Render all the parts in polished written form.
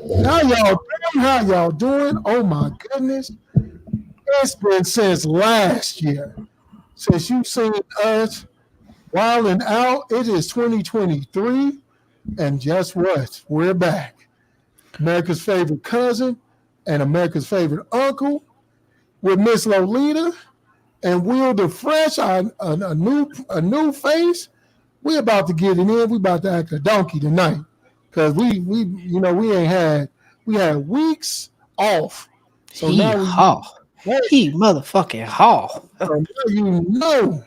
How y'all doing? How y'all doing? Oh my goodness. It's been since last year. Since you've seen us wilding out. It is 2023. And guess what? We're back. America's favorite cousin and America's favorite uncle with Miss Lolita and Will the Fresh, a new face. We're about to get it in. We about to act a donkey tonight. Cause we ain't had we had weeks off. So He now haw. hey, He motherfucking haw. so now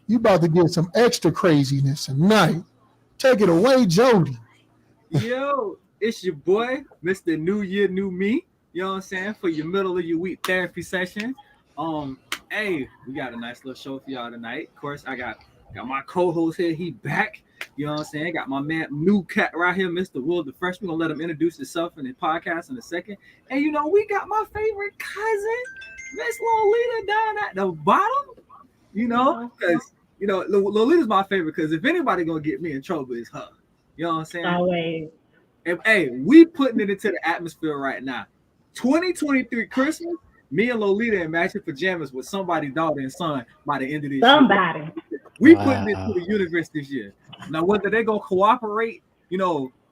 you about to get some extra craziness tonight. Take it away, Jody. Yo, it's your boy, Mr. New Year, New Me. You know what I'm saying? For your middle of your week therapy session. Hey, we got a nice little show for y'all tonight. Of course, I got my co-host here. He back. You know what I'm saying? Got my man, new cat right here, Mr. Will the Fresh. We're gonna let him introduce himself in the podcast in a second. And we got my favorite cousin, Miss Lolita, down at the bottom. Because Lolita's my favorite. Because if anybody gonna get me in trouble, it's her. You know what I'm saying? Always. And hey, we putting it into the atmosphere right now. 2023 Christmas, me and Lolita in matching pajamas with somebody's daughter and son by the end of this Somebody. year. We putting it to the universe this year. Now, whether they gonna cooperate,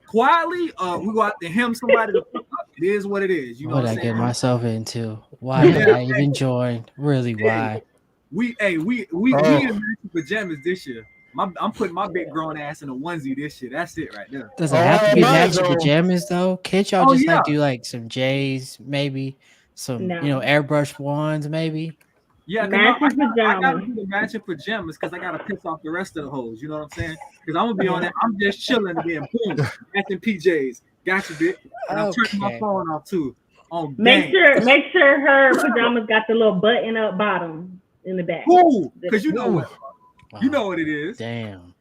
quietly, we go out to him somebody to pick up, it is what it is. You know What what I I'm get saying? myself into? Why did I even join? Really, why? We in matching pajamas this year. I'm putting my big grown ass in a onesie this year. That's it right there. Does it have to be mine's matching on. pajamas though? Can't y'all Oh, just yeah. do like some J's, maybe some No. airbrush ones, maybe? Yeah, Matching I gotta pajamas. do the matching pajamas because I gotta piss off the rest of the hoes. You know what I'm saying? Because I'm gonna be on it. I'm just chilling and then boom, matching PJs. Got you, bitch. And I'm turning my Okay. phone off too. On Make sure her pajamas got the little button up bottom in the back. Cool, because you know Ooh. what you know what it is. Damn.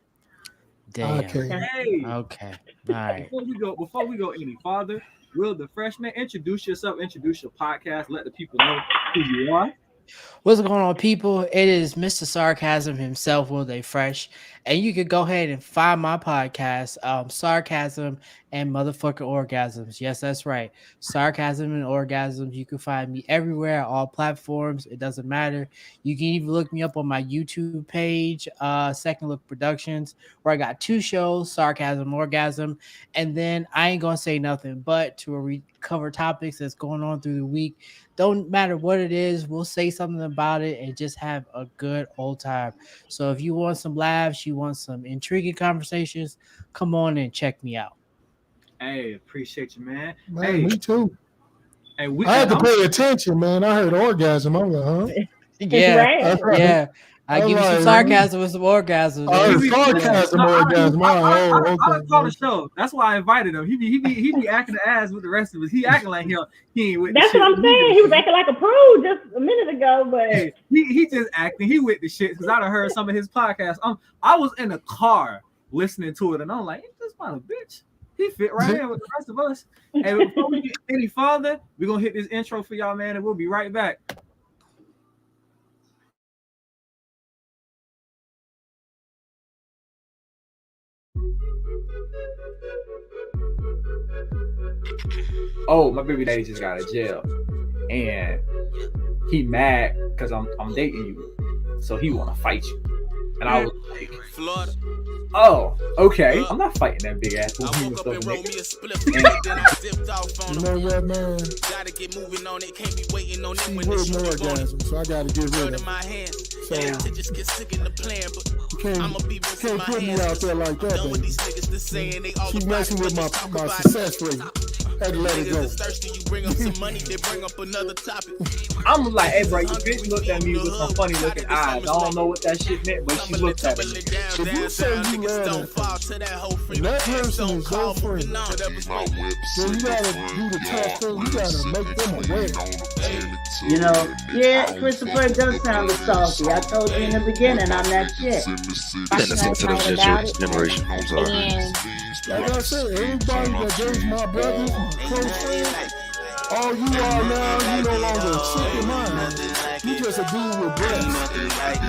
Okay. Hey, Okay. All right. before we go any farther, Will the Freshman, introduce yourself, introduce your podcast, let the people know who you are. What's going on, people? It is Mr. Sarcasm himself, Will They Fresh, and you can go ahead and find my podcast, Sarcasm and Motherfucking Orgasms. Yes, that's right, Sarcasm and Orgasms. You can find me everywhere, all platforms. It doesn't matter. You can even look me up on my YouTube page, Second Look Productions, where I got two shows, Sarcasm, Orgasm, and then I ain't gonna say nothing but to cover topics that's going on through the week. Don't matter what it is, we'll say something about it and just have a good old time. So if you want some laughs, you want some intriguing conversations, come on and check me out. Hey, appreciate you, man. Man, Hey, me too. I I had to pay attention, man. I heard orgasm. I'm like, huh? Yeah, Right. yeah. I I'm give you some like, sarcasm with some orgasms. Oh, There. sarcasm, orgasm. I Oh, done saw the okay. show. That's why I invited him. He be acting the ass with the rest of us. He acting like he ain't with That's the shit. what I'm saying. He was acting like a prude just a minute ago, but Hey, he just acting. He with the shit because I done heard some of his podcasts. I was in a car listening to it, and I'm like, ain't this about a bitch? He fit right in with the rest of us. And before we get any farther, we're gonna hit this intro for y'all, man, and we'll be right back. Oh, my baby daddy just got out of jail, and he mad because I'm dating you, so he want to fight you. And I was like, Florida. oh, okay. I'm not fighting that big ass. I woke up and rolled me a spliff, And- then I dipped off on You them. know what, man? Gotta get moving on it, can't be waiting on it She when the with shit no be going. orgasm, so I got to get rid Bird of in it. my hand, So- and to just get sick in the plan, but You can't, I'ma be rinsing can't my put me hands. out there like I'm that, done with baby. these niggas that's saying they all She about messing it, with but my, just talk my about success it. rate. Had to let it Niggas go. is thirsty, you bring up some money, they bring up another topic. I'm like, hey, bro, you bitch looked at me with some funny looking eyes. I don't know what that shit meant, but she looked at me. If you say you love don't fall that to that whole free and that person don't is call your friend, moving on. then you gotta do the tough thing. You gotta make them aware. You know, yeah, Christopher does sound salty. I told you in the beginning, I'm that shit. Listen to them generation. I'm sorry. And Like I said, everybody that gave my brothers, my close friends, all you are now, you no longer a chick in mine. You just a dude with breasts.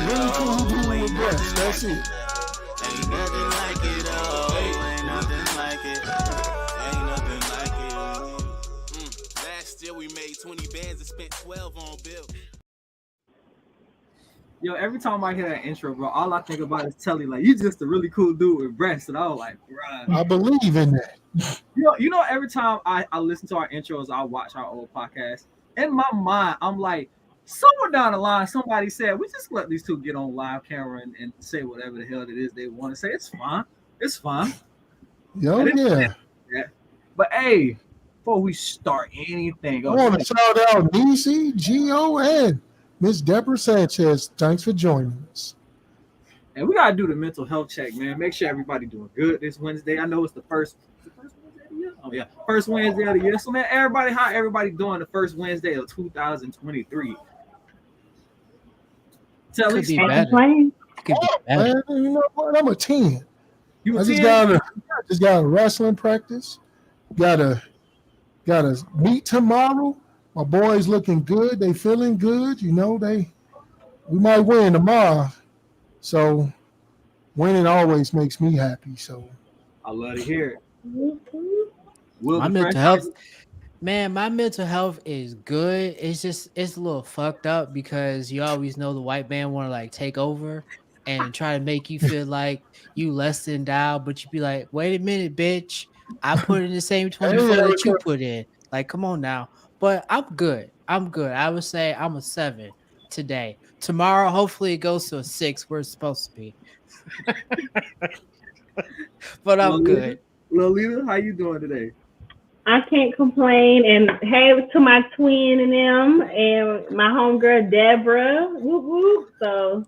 Really cool dude with breasts. That's it. Ain't nothing like it, oh, ain't nothing like it, ain't nothing like it. made 20 bands and spent 12 on bills. Yo, every time I hear that intro, bro, all I think about is Telly. Like, you just a really cool dude with breasts. And I was like, bruh. I believe in that. You know, every time I listen to our intros, I watch our old podcast. In my mind, I'm like, somewhere down the line, somebody said, we just let these two get on live camera and say whatever the hell it is they want to say. It's fine. It's fine. Yo, yeah. But hey, before we start anything, I want to shout out Nisi, Gio, and Miss Deborah Sanchez. Thanks for joining us. And we gotta do the mental health check, man. Make sure everybody doing good this Wednesday. I know it's the first Wednesday of the year. Oh yeah, first Wednesday of the year. So man, everybody, how everybody doing the first Wednesday of 2023? Tell us. Could be better. Could be better. Man, you know what? I'm a 10. You I just got a wrestling practice. Gotta meet tomorrow. My boys looking good. They feeling good. You know, we might win tomorrow. So winning always makes me happy. So I love to hear it. My mental health, man, my mental health is good. It's a little fucked up because you always know the white man want to like take over and try to make you feel like you less than thou, but you be like, wait a minute, bitch. I put in the same 24 that you put in. Like, come on now. But I'm good. I would say I'm a 7 today. Tomorrow, hopefully it goes to a 6 where it's supposed to be. But I'm good. Lolita, how you doing today? I can't complain. And hey to my twin and them and my homegirl Deborah. Whoop whoop. So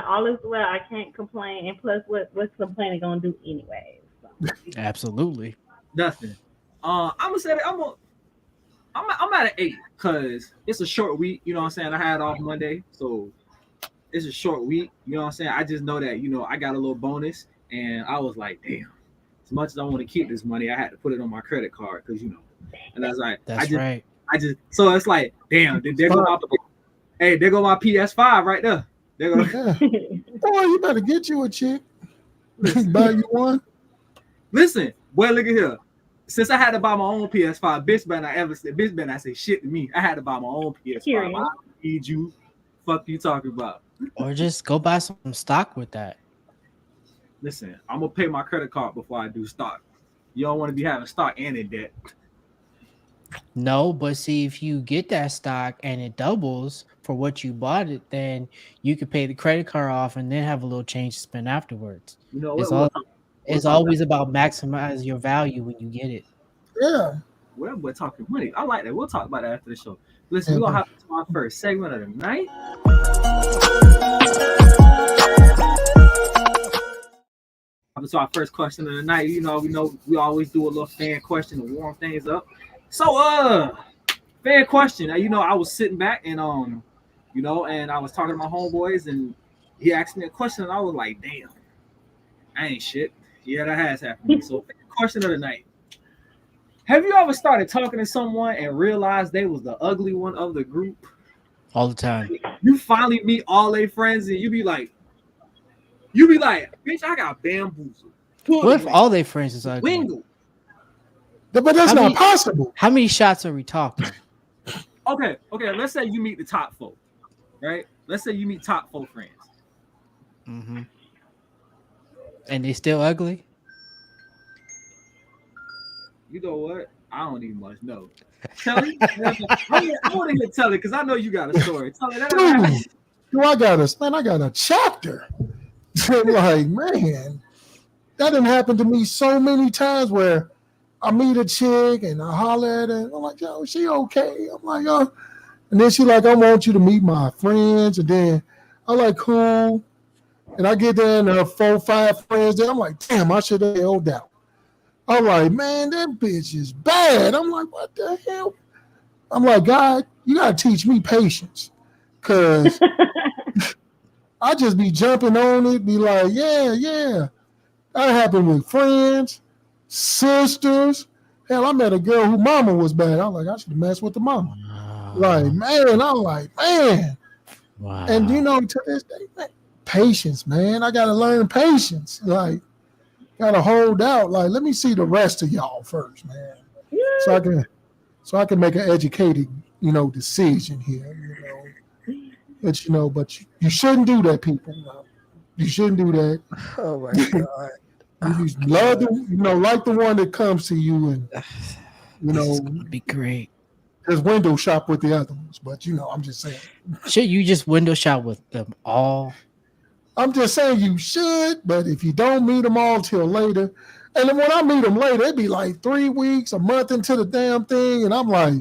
all is well. I can't complain. And plus, what's complaining gonna do anyway? So. Absolutely. Nothing. I'm gonna say that I'm at an 8 because it's a short week. You know what I'm saying? I had off Monday, so it's a short week. You know what I'm saying? I just know that, you know, I got a little bonus, and I was like, damn. As much as I want to keep this money, I had to put it on my credit card because, you know, and I was like, right. So it's like, damn, there go my PS5 right there. There go. Boy, you better get you a chick. Buy you one. Listen, boy, look at here. Since I had to buy my own PS5, bitch better not say shit to me. I had to buy my own PS5. I don't need you. Fuck you talking about. Or just go buy some stock with that. Listen, I'm gonna pay my credit card before I do stock. You don't want to be having stock and in debt. No, but see, if you get that stock and it doubles for what you bought it, then you could pay the credit card off and then have a little change to spend afterwards. You know, it's always about maximize your value when you get it. Yeah. Well, we're talking money. I like that. We'll talk about that after the show. Listen, we're gonna have to our first segment of the night. So our first question of the night, you know we always do a little fan question to warm things up. So fan question. You know, I was sitting back and you know, and I was talking to my homeboys and he asked me a question and I was like, damn, I ain't shit. Yeah, that has happened. So fan question of the night. Have you ever started talking to someone and realized they was the ugly one of the group? All the time. You finally meet all their friends and you be like, bitch, I got bamboozled. What if all their friends is ugly? Wingle. But that's not possible. How many shots are we talking? Okay. Let's say you meet the top 4, right? Let's say you meet top 4 friends. Mm-hmm. And they still ugly? You know what? I don't even much know. Telly? I want to hear Telly because I know you got a story. Telly, I got a chapter. Like, man, that didn't happen to me so many times where I meet a chick and I holler at her. And I'm like, yo, she okay? I'm like, oh. And then she like, I want you to meet my friends. And then I'm like, cool. And I get there and 4, 5 friends there. I'm like, damn, I should have held out. I'm like, man, that bitch is bad. I'm like, what the hell? I'm like, God, you got to teach me patience. Because I just be jumping on it, be like, yeah. That happened with friends, sisters. Hell, I met a girl whose mama was bad. I was like, I should have messed with the mama. Like, man, I'm like, man. Wow. And, you know, to this day, man, patience, man. I got to learn patience. Like, got to hold out. Like, let me see the rest of y'all first, man. Yeah. so I can make an educated, decision here. But you shouldn't do that, people. No. You shouldn't do that. Oh my god. You love like the one that comes to you, and This is gonna be great. just window shop with the other ones. But I'm just saying. Should you just window shop with them all? I'm just saying you should, but if you don't meet them all till later, and then when I meet them later, it'd be like 3 weeks, a month into the damn thing, and I'm like,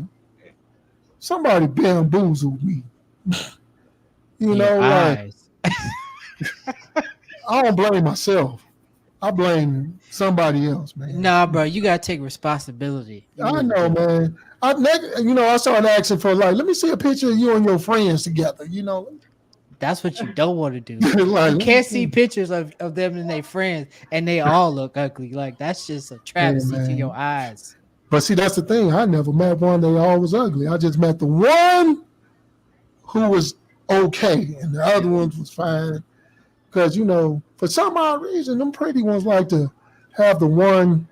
somebody bamboozled me. Your like eyes. I don't blame myself. I blame somebody else, man. Nah, bro, you gotta take responsibility. You I really know, do. man. I started asking for let me see a picture of you and your friends together. That's what you don't want to do. Like, You can't see pictures of them and their friends and they all look ugly. Like that's just a travesty to your eyes. But see, that's the thing. I never met one that all was ugly. I just met the one who was okay, and the other ones was fine. Because for some odd reason, them pretty ones like to have the one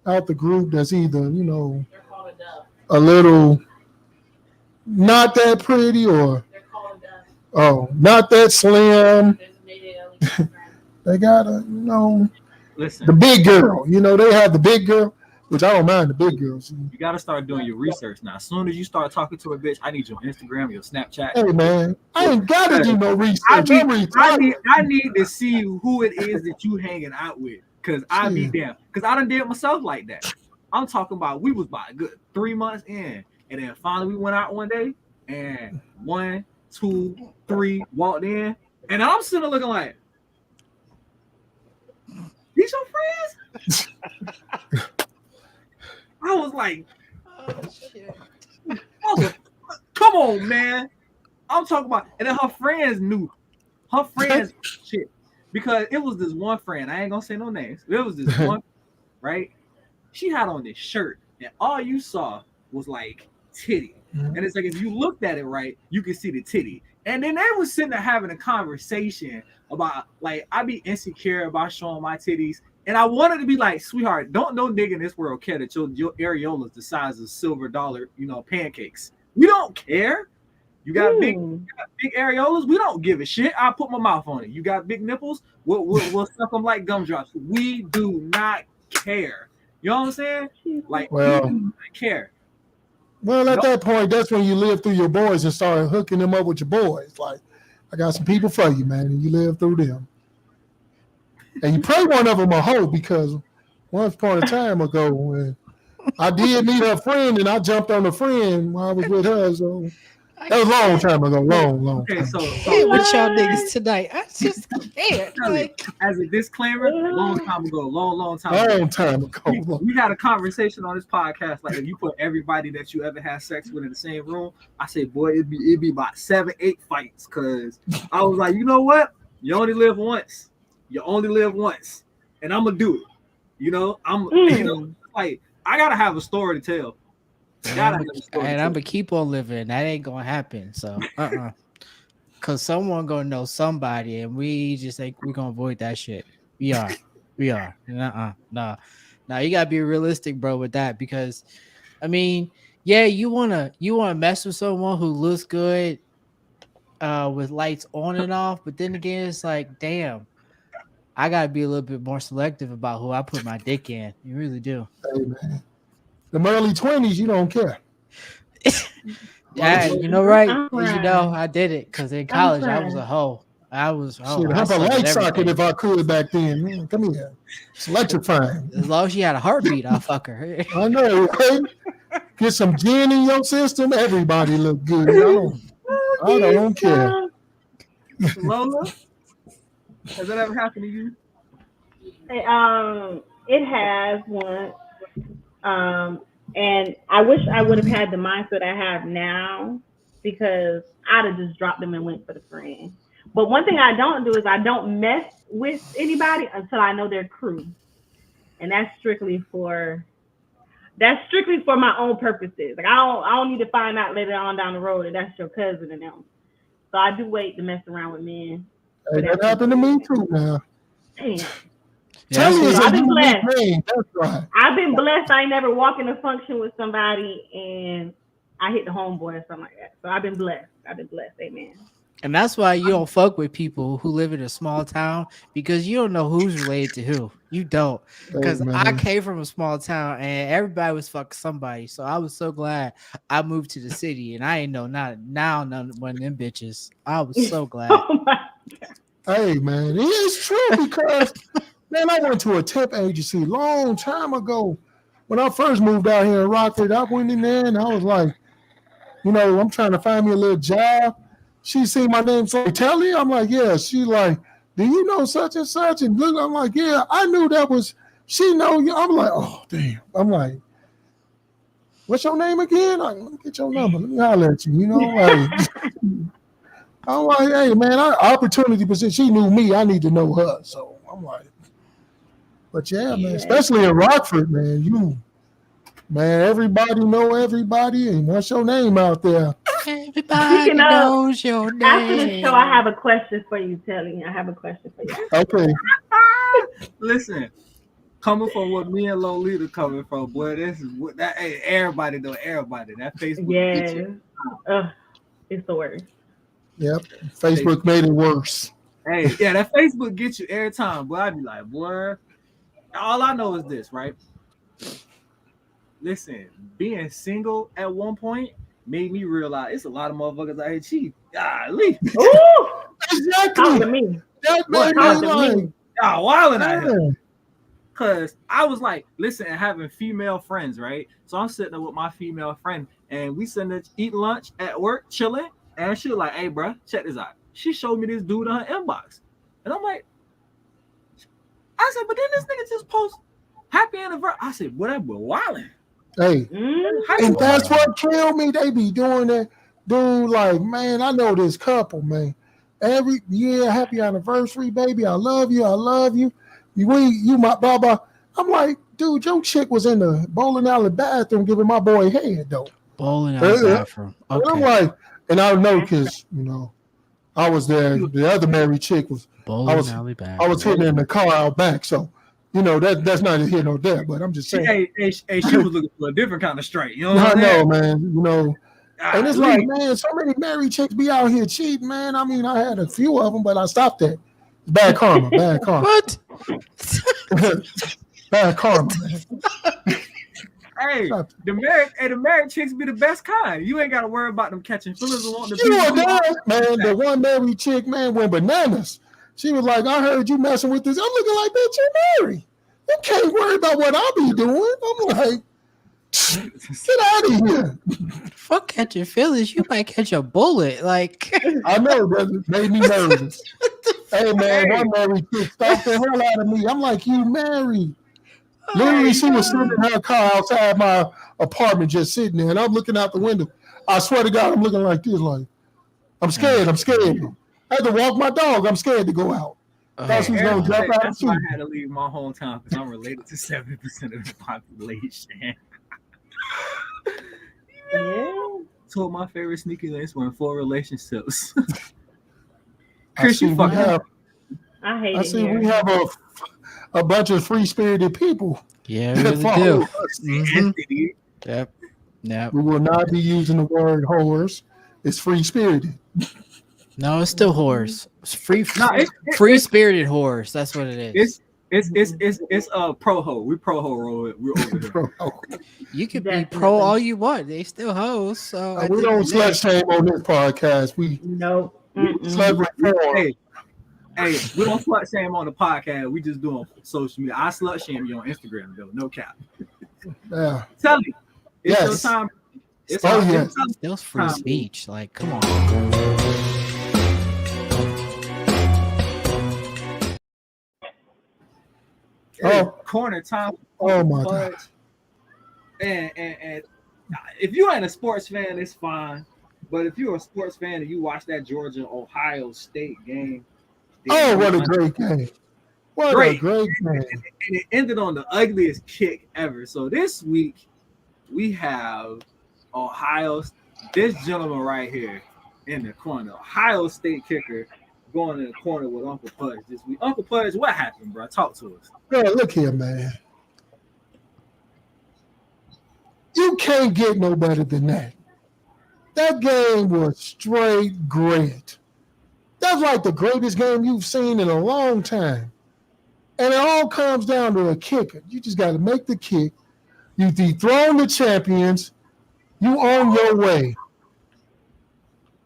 out the group that's either a little not that pretty or not that slim. They got Listen, the big girl. They have the big girl, which I don't mind the big girls. you gotta start doing your research now. As soon as you start talking to a bitch, I need your Instagram, your Snapchat. Hey man, I ain't gotta do no research. I need to see who it is that you hanging out with, cause I be damn. Cause I done did myself like that. I'm talking about we was about a good 3 months in, and then finally we went out one day, and 1, 2, 3 walked in, and I'm sitting there looking like, these your friends? I was like, come on, man. I'm talking about, and then her friends knew. Her friends shit. Because it was this one friend, I ain't gonna say no names. It was this one, right? She had on this shirt, and all you saw was like titty. And it's like if you looked at it right, you could see the titty. And then they was sitting there having a conversation about like I be insecure about showing my titties. And I wanted to be like, sweetheart, don't no nigga in this world care that your areolas the size of silver dollar, pancakes. We don't care. You got big areolas. We don't give a shit. I'll put my mouth on it. You got big nipples. We'll suck them like gumdrops. We do not care. You know what I'm saying? Like, we do not care. Well, at that point, that's when you live through your boys and start hooking them up with your boys. Like, I got some people for you, man, and you live through them. And you pray one of them a hoe because once upon a time ago, when I did meet her friend and I jumped on a friend while I was with her, so that was a long time ago. Long Okay, time. so with y'all niggas tonight. I just can't. Like, as a disclaimer, long time ago. Long time ago. We had a conversation on this podcast. Like, if you put everybody that you ever had sex with in the same room, I say, boy, it'd be about 7, 8 fights. Cause I was like, you know what? You only live once. And I'm gonna do it. Like I gotta have a story to tell. And I'm gonna keep on living. That ain't gonna happen. So cause someone gonna know somebody, and we just think we're gonna avoid that shit. We are. Nah. You gotta be realistic, bro, with that, because I mean, yeah, you wanna mess with someone who looks good with lights on and off, but then again, it's like, damn, I gotta be a little bit more selective about who I put my dick in. You really do. Hey, man. The early 20s, you don't care. Yeah, you know, right? I did it because in college I was a hoe. I'd have a light socket if I could back then. Come here. It's electrifying. As long as she had a heartbeat, I'll fuck her. I know, right? Get some gin in your system, everybody look good. I don't care. Lola, has that ever happened to you? It has once. And I wish I would have had the mindset I have now, because I'd have just dropped them and went for the friend. But one thing I don't do is I don't mess with anybody until I know their crew. And that's strictly for my own purposes. Like I don't need to find out later on down the road that that's your cousin and them. So I do wait to mess around with men. Hey, that happened to me too now. Damn. Yeah, Telly is a I've been unique blessed. name. That's right. I've been blessed. I ain't never walked in a function with somebody and I hit the homeboy or something like that. So I've been blessed. I've been blessed. Amen. and that's why you don't fuck with people who live in a small town because you don't know who's related to who. You don't. Hey, Because I man. came from a small town and everybody was fucking somebody. So I was so glad I moved to the city and I ain't know not now none one of them bitches. I was so glad. Oh my. Hey, man. It is true because, man, I went to a temp agency a long time ago. When I first moved out here in Rockford, I went in there and I was like, I'm trying to find me a little job. She seen my name, so Telly. I'm like, yeah. She like, do you know such and such? And look, I'm like, yeah. I knew that was. She know you. I'm like, oh damn. I'm like, what's your name again? Like, let me get your number. Let me holler at you. Like, I'm like, hey man, opportunity position. She knew me. I need to know her. So I'm like, but yeah, man, Yeah. especially in Rockford, man, everybody know everybody, and what's your name out there? Everybody Speaking of, knows your after the show, I name. have a question for you, Telly. I have a question for you. Okay. Listen, coming from what me and Lolita coming from, boy, this is what that. Hey, everybody know everybody. That Facebook get Yeah. you. It's the worst. Yep. Facebook made it worse. Hey, yeah, that Facebook gets you every time. Boy, I be like, boy, all I know is this, right? Listen, being single at one point made me realize it's a lot of motherfuckers out here cheating. Golly. Ooh, talk to Exactly. me. That What? made me Talk to like, me. Y'all wilding out here. man. Cause I was like, listen, and having female friends, right? So I'm sitting there with my female friend, and we sitting there eating lunch at work, chilling, and she was like, "Hey, bro, check this out." She showed me this dude on her inbox, and I'm like, I said, but then this nigga just post happy anniversary. I said, boy, that boy wilding. Hey, Happy and that's birthday. what killed me. They be doing that. Dude, like, man, I know this couple, man. Every year, happy anniversary, baby. I love you. I love you. You my blah blah. I'm like, dude, your chick was in the bowling alley bathroom giving my boy head though. Bowling alley bathroom. And I'm Okay. like, and I know because I was there. You- The other married chick was. I Bowling was alley I bathroom. was hitting her in the car out back. So that's not here nor there. But I'm just saying. She was looking for a different kind of straight. You know what I I'm know, saying? man. And it's Golly. like, man, so many married chicks be out here cheating, man. I mean, I had a few of them, but I stopped that. Bad karma, bad karma, What? bad karma, man. Hey, Stop. the married chicks be the best kind. You ain't got to worry about them catching feelings and wanting to You be were with you. there, man. The one married chick, man, went bananas. She was like, I heard you messing with this. I'm looking like, bitch, you married. You can't worry about what I be doing. I'm like, get out of here. Fuck catching feelings. You might catch a bullet. Like I know that made me nervous. Hey, man, one married chick stalked the hell out of me. I'm like, you married. Literally, she was sitting in her car outside my apartment, just sitting there, and I'm looking out the window. I swear to God, I'm looking like this, like, I'm scared. I'm scared. I had to walk my dog. I'm scared to go out. Thought she was going to jump out and That's why shoot. I had to leave my hometown because I'm related to 70% of the population. Yeah. Two of my favorite sneaky links were in 4 relationships. I Chris, see you we fucking have, I hate I it see here. we have a bunch of free-spirited people yeah, we that really follow do. us. Mhm. Yep. Yep. We will not be using the word whores. It's free-spirited. No, it's still whores. It's free it's spirited whores. That's what it is. it's pro ho. We pro ho roll it. We're over here. You could be Definitely. pro all you want. They still hoes. So at We the don't end of the day- slut shame on this podcast. We Nope. slut reform. Hey, we don't slut shame on the podcast. We just do on social media. I slut shame you on Instagram though. No cap. Yeah. Tell me, it's Yes. your time. It's Oh, our yes. time. Still free speech. Like, come on. Oh. Corner time. Oh my God. And if you ain't a sports fan, it's fine. But if you're a sports fan and you watch that Georgia Ohio State game, Oh, what a great game. What a great game. And it ended on the ugliest kick ever. So this week we have Ohio, this gentleman right here in the corner, Ohio State kicker, going in the corner with Uncle Pudge this week. Uncle Pudge, what happened, bro? Talk to us. Bro, look here, man. You can't get no better than that. That game was straight great. That's like the greatest game you've seen in a long time. And it all comes down to a kicker. You just got to make the kick. You dethrone the champions. You on your way.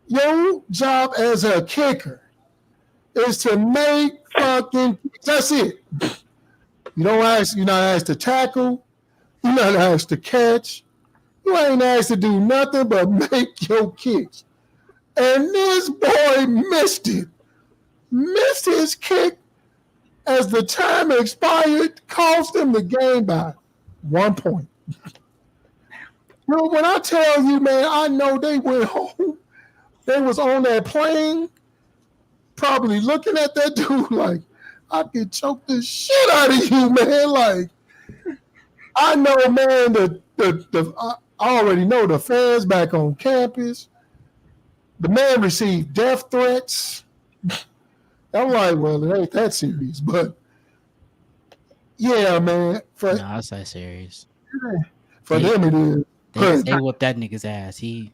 Your job as a kicker is to make fucking kicks. That's it. You're not asked to tackle. You're not asked to catch. You ain't asked to do nothing but make your kicks. And this boy missed it. Missed his kick as the time expired, cost him the game by 1 point. When I tell you, man, I know they went home. They was on that plane, probably looking at that dude like, I could choke the shit out of you, man. Like, I know, man, I already know the fans back on campus. The man received death threats. I'm like, well, it ain't that serious, but yeah, man. No, it's that serious. For them, it is. They whooped that nigga's ass. I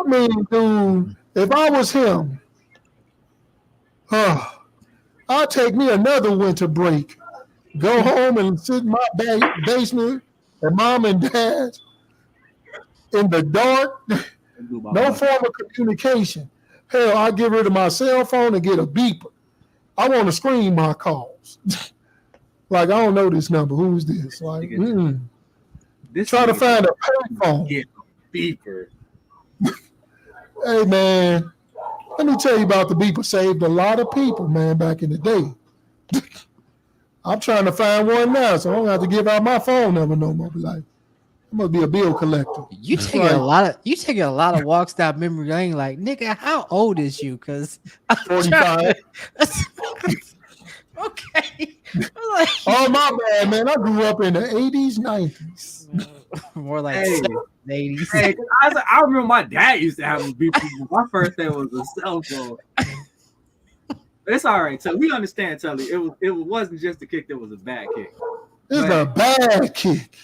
mean, dude, if I was him, I'd take me another winter break. Go home and sit in my basement at mom and dad in the dark. No form of communication. Hell, I get rid of my cell phone and get a beeper. I want to screen my calls. Like, I don't know this number. Who's this? Like, try to find a payphone. Get a beeper. Hey, man, let me tell you about the beeper. Saved a lot of people, man, back in the day. I'm trying to find one now, so I don't have to give out my phone number no more. Be like, I'm gonna be a bill collector. You taking a lot of walks down memory lane. Like, nigga, how old is you? Because I'm 45. Okay. Oh, my bad, man. I grew up in the 80s, 90s. More like 80s. Hey, I remember my dad used to have a beeper. My first thing was a cell phone. It's all right, so we understand, Tully. It wasn't just a kick; that was a bad kick. It's a bad kick.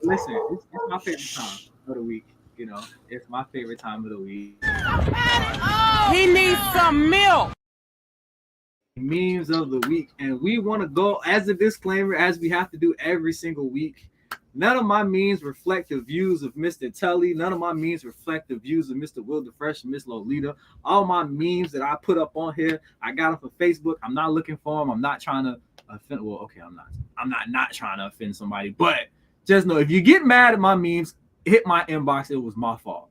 Listen, it's my favorite time of the week. You know, it's my favorite time of the week. He needs some milk. Memes of the week, and we want to go as a disclaimer, as we have to do every single week. None of my memes reflect the views of Mr. Tully. None of my memes reflect the views of Mr. Will the Fresh and Miss Lolita. All my memes that I put up on here, I got them for Facebook. I'm not looking for them. I'm not trying to offend. Well, okay, I'm not trying to offend somebody. But just know, if you get mad at my memes, hit my inbox. It was my fault.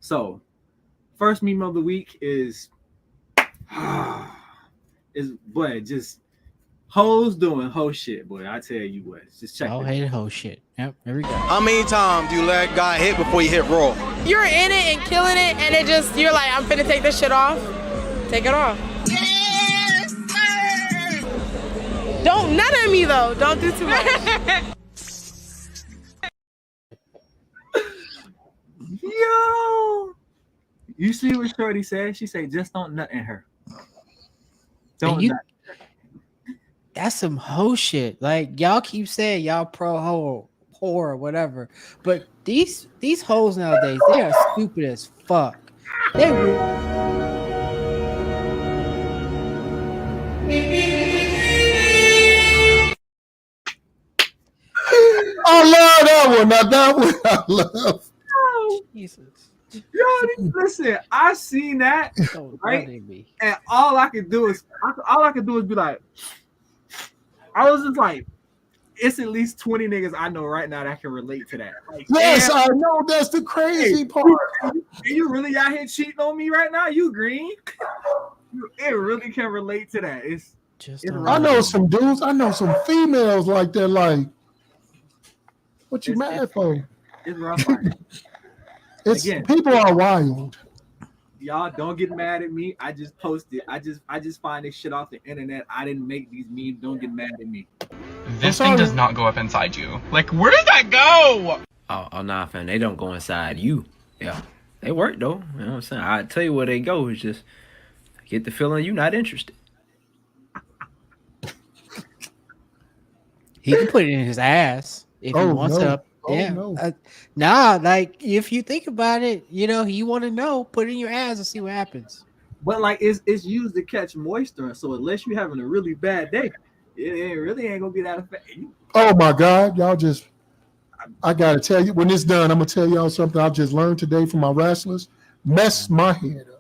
So, first meme of the week is just hoes doing hoe shit, boy. I tell you what, just check. I hate hoe shit. Yep, there we go. How many times do you let God hit before you hit roll? You're in it and killing it, and you're like, I'm finna take this shit off. Take it off. Yes, sir. Don't none of me though. Don't do too much. Yo, you see what Shorty said? She said, just don't nut in her. Don't nut. That's some hoe shit. Like, y'all keep saying y'all pro hoe, whore, whatever, but these hoes nowadays, they are stupid as fuck. I love that one. Now that one I love. Oh, Jesus. Yo, listen, I seen that, right? And all I could do is be like, I was just like, it's at least 20 niggas I know right now that can relate to that. Like, yes, I know. That's the crazy part. You really out here cheating on me right now? You green? It really can relate to that. I know some dudes. I know some females like that. Like, what you mad for? It's rough. Again, people are wild. Y'all don't get mad at me. I just posted. I just find this shit off the internet. I didn't make these memes. Don't get mad at me. This thing does not go up inside you. Like, where does that go? Oh nah, fam. They don't go inside you. Yeah, they work though. You know what I'm saying? I tell you where they go. It's just Get the feeling you're not interested. He can put it in his ass if he wants no. to. Oh, Yeah. no. Nah, like if you think about it, you want to know, put it in your ass and see what happens. But like it's used to catch moisture, so unless you're having a really bad day, it really ain't gonna be that effective. Oh my God, y'all just. I gotta tell you, when it's done, I'm gonna tell y'all something I've just learned today from my wrestlers. Mess my head up.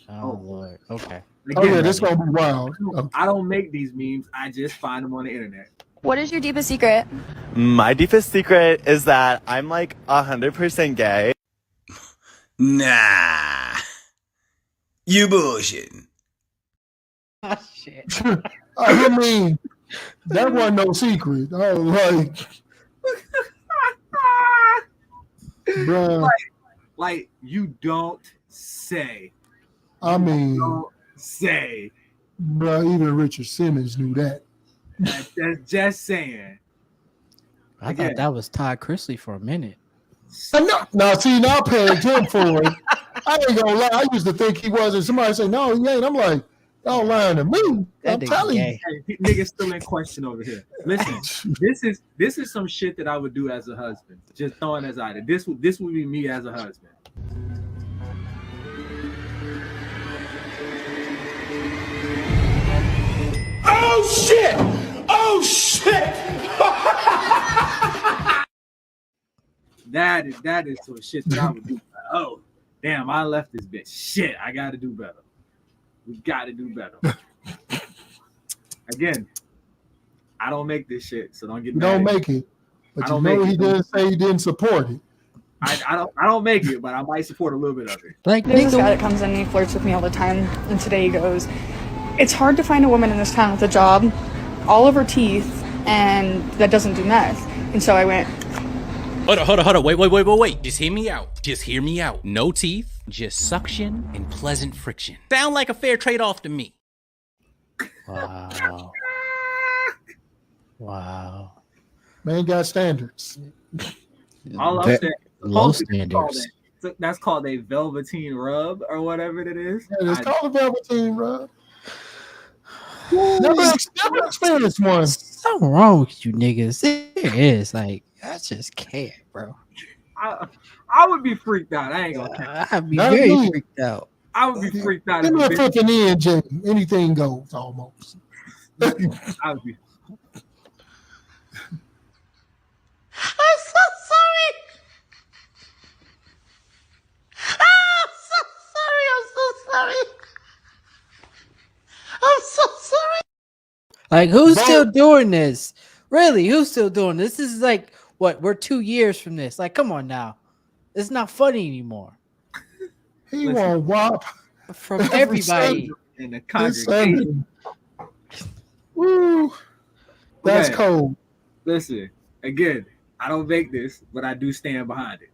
Oh Lord. Okay. Oh yeah, this gonna be wild. Okay. I don't make these memes. I just find them on the internet. What is your deepest secret? My deepest secret is that I'm like 100% gay. Nah. You bullshitting. Oh shit. I mean, that wasn't no secret. I was like, bruh. Like you don't say. I mean, don't say. Bruh, even Richard Simmons knew that. That's just saying. I thought that was Todd Chrisley for a minute. Now, see, now I pegged him for it. I ain't gonna lie. I used to think he was, and somebody say, no, he ain't. I'm like, y'all lying to me. I'm telling you. Hey, niggas still in question over here. Listen, this is some shit that I would do as a husband. Just throwing this out there. This would be me as a husband. Oh shit! Oh shit! That is some shit that I would do. Oh, damn, I left this bitch. Shit, I gotta do better. We gotta do better. Again, I don't make this shit, so don't get mad. You don't make it. But you know he didn't say he didn't support it. I don't make it, but I might support a little bit of it. Like there's this guy that comes in and he flirts with me all the time, and today he goes, "It's hard to find a woman in this town with a job, all of her teeth, and that doesn't do meth." And so I went, Hold on. Wait. Just hear me out. No teeth, just suction and pleasant friction. Sound like a fair trade-off to me. Wow. Man got standards. All I'm saying, low standards. That's called a velveteen rub or whatever it is. Yeah, it's called a velveteen rub. Never experienced one. Something wrong with you niggas. There is. Like, I just can't, bro. I would be freaked out. I ain't gonna. I'd be very freaked out. I would be freaked out. Give me a flipping in, Jay. Anything goes almost. I would be. I'm so sorry. I'm so sorry. Like, who's still doing this? Really, who's still doing this? This is like, what, we're 2 years from this. Like, come on now. It's not funny anymore. He won't whop from everybody in the congregation. Woo. That's cold. Listen, again, I don't make this, but I do stand behind it.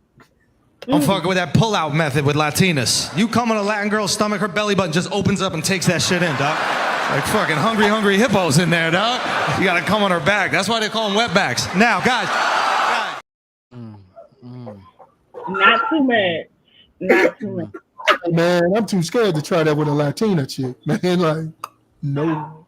I'm fucking with that pull-out method with Latinas. You come on a Latin girl's stomach, her belly button just opens up and takes that shit in, dog. Like fucking hungry hippos in there, dog. You gotta come on her back. That's why they call them wetbacks. Now, guys. Not too much. Not too much. Man, I'm too scared to try that with a Latina chick. Man, like, no.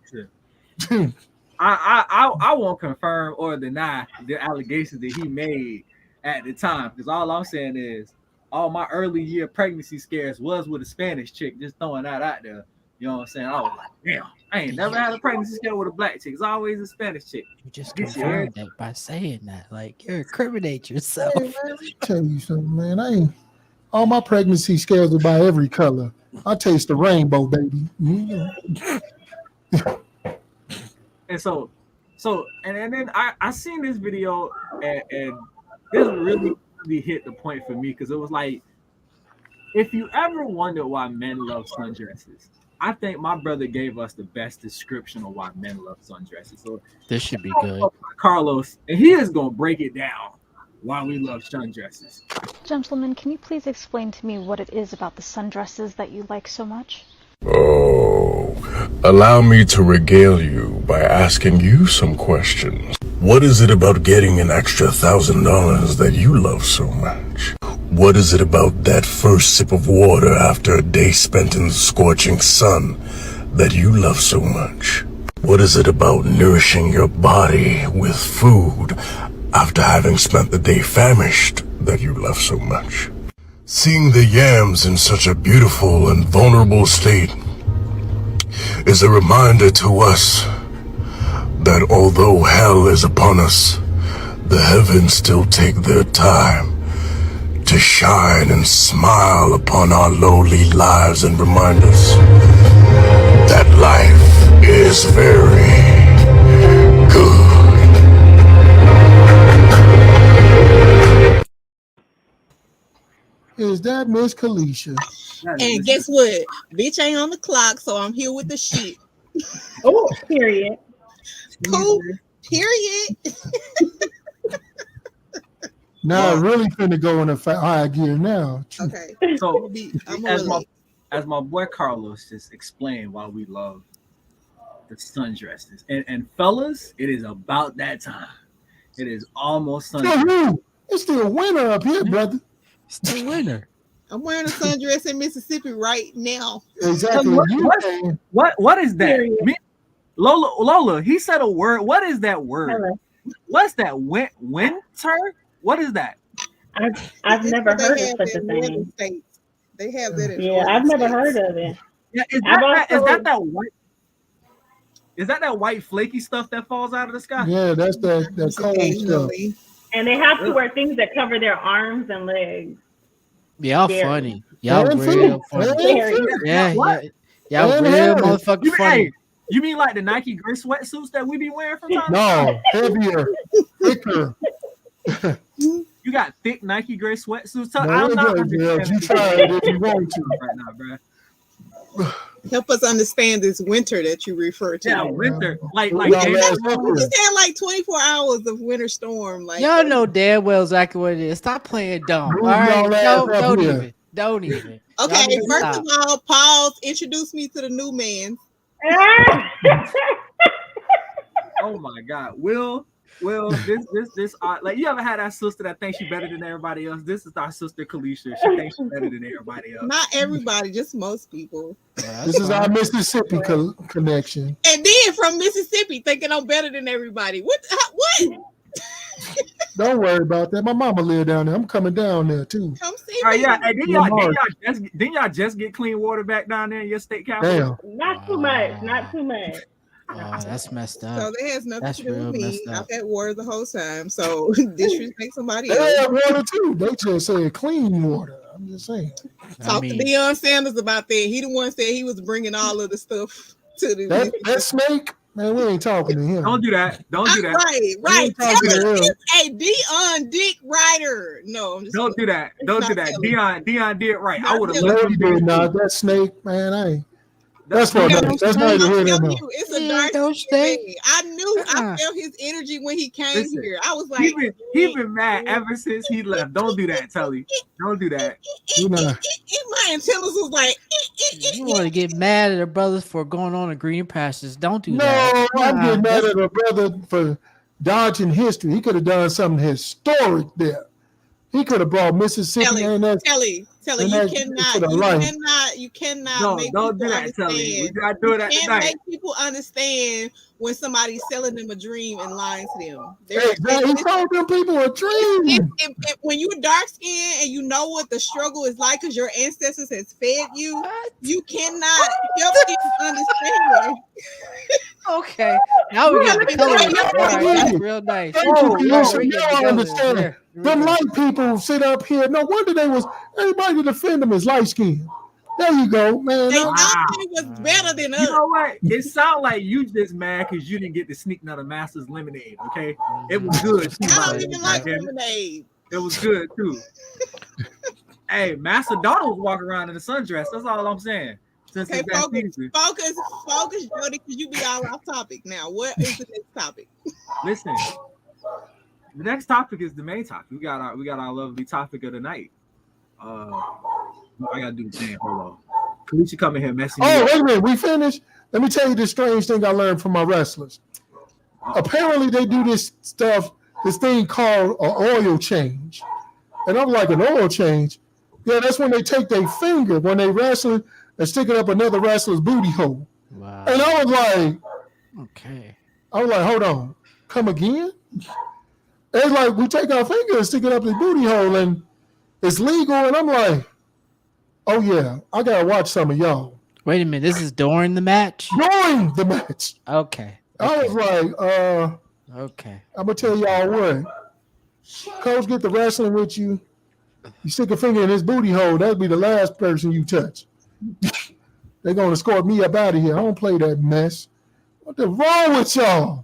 I won't confirm or deny the allegations that he made at the time, because all I'm saying is all my early year pregnancy scares was with a Spanish chick. Just throwing that out there. You know what I'm saying? I was like, damn, I ain't never had a pregnancy scare with a black chick. It's always a Spanish chick. You just confirmed that by saying that. Like, you incriminate yourself. Hey, man, let me tell you something, man. All my pregnancy scares are by every color. I taste the rainbow, baby. And so and then I seen this video and this really hit the point for me, because it was like, if you ever wonder why men love sundresses, I think my brother gave us the best description of why men love sundresses. So this should be good. Carlos, and he is gonna break it down why we love sundresses. Gentlemen, can you please explain to me what it is about the sundresses that you like so much? Oh, allow me to regale you by asking you some questions. What is it about getting an extra $1,000 that you love so much? What is it about that first sip of water after a day spent in the scorching sun that you love so much? What is it about nourishing your body with food after having spent the day famished that you love so much? Seeing the yams in such a beautiful and vulnerable state is a reminder to us that although hell is upon us, the heavens still take their time to shine and smile upon our lowly lives and remind us that life is very good. Is that Miss Kalisha? And guess what? Bitch ain't on the clock, so I'm here with the shit. Oh, period. Cool. Period. Now I really finna go in a high gear now. Okay. So as my boy Carlos just explained why we love the sundresses. And fellas, it is about that time. It is almost sundress. It's still winter up here, brother. It's still winter. I'm wearing a sundress in Mississippi right now. Exactly. What is that? Lola, he said a word. What is that word? Hello. What's that? Winter? What is that? I've never heard of such a thing. They have that in I've never heard of it. Yeah, is that white flaky stuff that falls out of the sky? Yeah, that's that cold stuff. And they have to wear things that cover their arms and legs. Y'all Scary. funny. Y'all real funny. Yeah, y'all real motherfucking funny. You mean like the Nike gray sweatsuits that we be wearing from time to No, time? heavier, thicker. You got thick Nike gray sweatsuits. So No, I'm not you try it if you want to. right now, bro. Help us understand this winter that you refer to. Yeah, winter. Like we just had like 24 hours of winter storm. Like y'all know damn well exactly what it is. Stop playing dumb. All right, don't even. Okay, first of all, pause. Introduce me to the new man. Oh my God, Will, this like you ever had that sister that thinks she better than everybody else? This is our sister Kalisha. She thinks she's better than everybody else. Not everybody, just most people. This is our Mississippi connection. And then from Mississippi, thinking I'm better than everybody. What? Don't worry about that. My mama live down there. I'm coming down there too. Come see me. Yeah. Hey, didn't y'all just get clean water back down there in your state capital? Damn. Not too much. Not too much. Oh, that's messed up. So that has nothing to do with me. Messed up. I've had water the whole time. So disrespect somebody else. They have water too. They just say clean water. I'm just saying. Talk to Deion Sanders about that. He the one said he was bringing all of the stuff to the that snake. Man, we ain't talking to him. Don't do that. Don't do that. Right. Tell him a Deion Dick Rider. No, I'm just don't do that. Don't do that. Deion did right. I would have let you do that. That snake, man, I ain't. That's what that's not even here. It's a dark snake. I knew I felt his energy when he came here. I was like, he been mad ever since he left. Don't do that, Telly. Don't do that. My antennas was like, you want to get mad at her brothers for going on the green pastures? Don't do that. No, I'm getting mad at her brother for dodging history. He could have done something historic there. He could have brought Mississippi and that. Telly, you cannot no, make don't people do that, understand. Telly. We gotta do it at you can't night. make people understand when somebody's selling them a dream and lying to them. He told them people a dream. When you're dark skinned and you know what the struggle is like because your ancestors has fed you, you cannot help them understand. Okay, now we got the color. That's real nice. I understand. Them light people sit up here. No wonder everybody to defend them is light skinned. There you go, man. They was better than us. You know what? It sounds like you just mad because you didn't get to sneak none of Master's lemonade. Okay, it was good. I don't even like lemonade. It was good too. Hey, Master Donald was walking around in a sundress. That's all I'm saying. Okay, focus, Jody, because you be all off topic now. What is the next topic? Listen, the next topic is the main topic. We got our lovely topic of the night. I gotta do the thing. Hold on. Kalisha come in here messing. Wait a minute. We finished. Let me tell you this strange thing I learned from my wrestlers. Apparently, they do this thing called an oil change, and I'm like, an oil change? Yeah, that's when they take their finger when they wrestle and stick it up another wrestler's booty hole. Wow. And I was like, okay. hold on, come again? It's like we take our finger and stick it up his booty hole, and it's legal. And I'm like, oh yeah, I gotta watch some of y'all. Wait a minute, this is during the match? During the match. Okay. I was like, okay. I'm gonna tell y'all what. Coach get the wrestling with you. You stick a finger in his booty hole, that'd be the last person you touch. They're gonna escort me up out of here. I don't play that mess. What the wrong with y'all?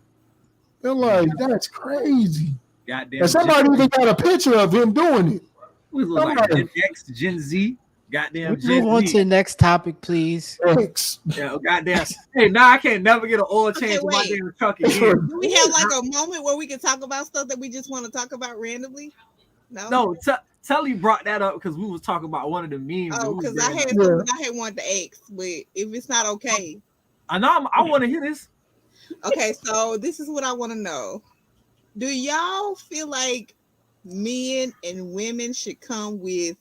They're like, that's crazy. Goddamn. And somebody even got a picture of him doing it. We look like Gen X, Gen Z. Goddamn. Move on to the next topic, please. X. Yeah, goddamn. Hey, now I can't never get an oil change in my damn truck again. Do we have like a moment where we can talk about stuff that we just want to talk about randomly? No, Telly brought that up because we was talking about one of the memes. Oh, because I had wanted to ask, but if it's not okay. I know I want to hear this. Okay, so this is what I want to know. Do y'all feel like men and women should come with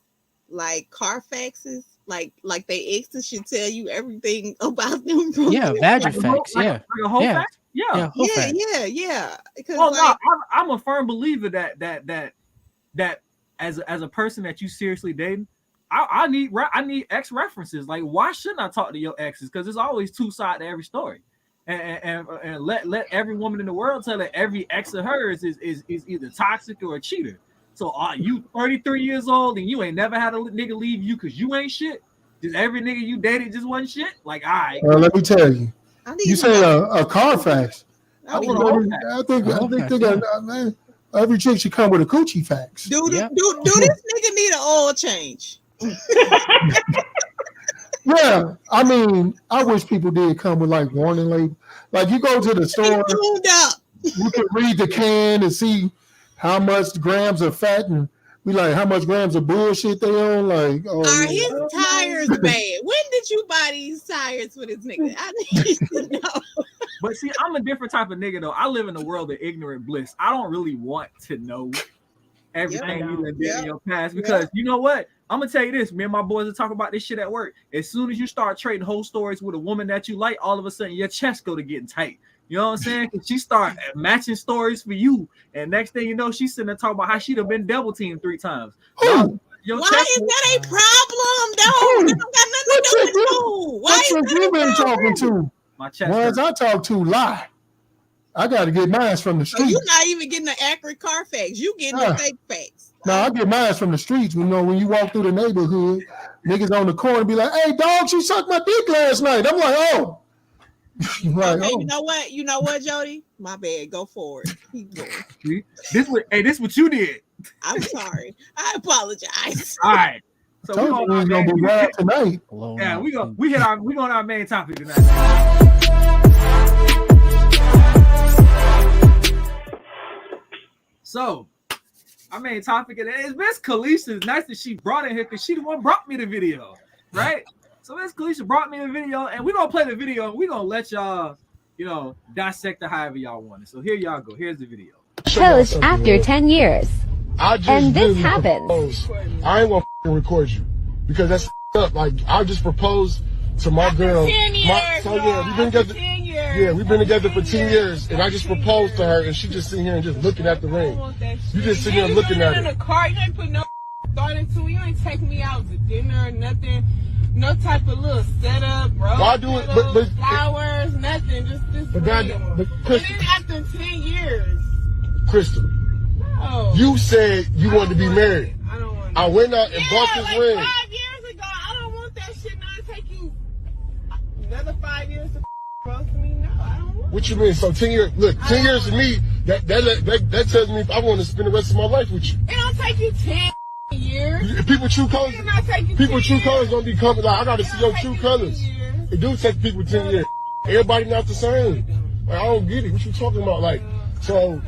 like Carfaxes? Like they exes should tell you everything about them. Yeah, Badger facts. Yeah. Like a whole fact? Yeah. Yeah. Because no, I'm a firm believer that as a person that you seriously dating, I need ex references. Like, why shouldn't I talk to your exes? Because there's always two sides to every story. And let every woman in the world tell that every ex of hers is either toxic or a cheater. So are you 33 years old and you ain't never had a nigga leave you because you ain't shit? Just every nigga you dated just wasn't shit? Like, all right. Let me tell you. You said a Carfax. I think man, every chick should come with a coochie fax. Do this nigga need an oil change? Yeah, I mean, I wish people did come with like warning label. Like you go to the store, you can read the can and see how much grams of fat and be like how much grams of bullshit they on. Like, are his tires bad? When did you buy these tires for this nigga? I need to know. But see, I'm a different type of nigga though. I live in a world of ignorant bliss. I don't really want to know everything you done did in your past because you know what? I'm gonna tell you this. Me and my boys are talking about this shit at work. As soon as you start trading whole stories with a woman that you like, all of a sudden your chest go to getting tight. You know what I'm saying? Because she start matching stories for you, and next thing you know, she's sitting there talking about how she'd have been double teamed 3 times. Why is that a problem? No, that don't got nothing to do with you. Why is that you been talking to? My chest. Ones I talk to lie. I got to get mine from the streets. So you're not even getting the accurate Carfax. You getting the fake facts. No, I get mine from the streets. You know, when you walk through the neighborhood, niggas on the corner be like, "Hey, dog, she sucked my dick last night." I'm like, "Oh." Like, okay, you know what, Jody? My bad. Go forward. Keep going. This what you did. I'm sorry. I apologize. All right. So we're gonna be right tonight. Yeah, we on our main topic tonight. So our main topic is Miss Kalisha. It's nice that she brought in here because she the one brought me the video, right? So Miss Kalisha brought me the video, and we're gonna play the video, and we're gonna let y'all, dissect it however y'all want it. So here y'all go. Here's the video. Coach after 10 years. And this happens. I ain't gonna record you because that's up. Like I just proposed to my girl. 10 years, we've been together. 10 years. Yeah, we've been together for 10 years, and I just proposed to her, and she just sitting here and just looking at the ring. You just sitting here looking at it. In the car, you ain't put no thought into it. You ain't taking me out to dinner, nothing. No type of little setup, bro. Why do it? But flowers, nothing. Just this. But Crystal, after 10 years. Crystal, no. You said you wanted to be married. I don't want. I went out and bought this ring. 5 years ago, I don't want that shit. Now it take you another 5 years to propose to me. No, I don't want. What you mean? So 10 years? Look, 10 years to me. That tells me if I want to spend the rest of my life with you. It don't take you 10 years. People true colors. People true colors gonna be coming. Like I gotta see your true colors. It do take people 10 years. Everybody not the same. Like I don't get it. What you talking about? Like so.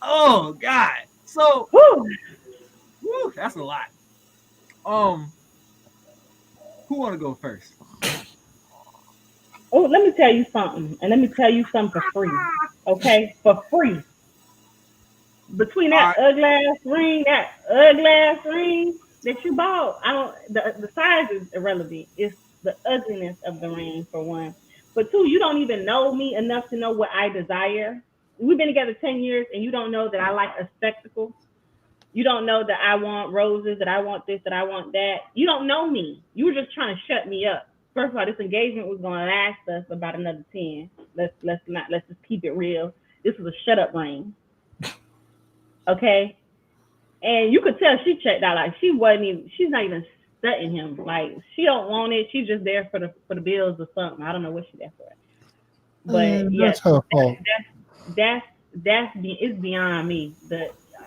Oh God. So that's a lot. Who want to go first? Oh, let me tell you something, and let me tell you something for free. Okay, for free. Between that ugly ass ring, that you bought. I don't. The size is irrelevant. It's the ugliness of the ring for one. But two, you don't even know me enough to know what I desire. We've been together 10 years, and you don't know that I like a spectacle. You don't know that I want roses, that I want this, that I want that. You don't know me. You were just trying to shut me up. First of all, this engagement was going to last us about another 10. Let's just keep it real. This was a shut up ring. Okay? And you could tell she checked out. Like she's not even studying him. Like she don't want it. She's just there for the bills or something. I don't know what she's there for. But That's her fault. It's beyond me.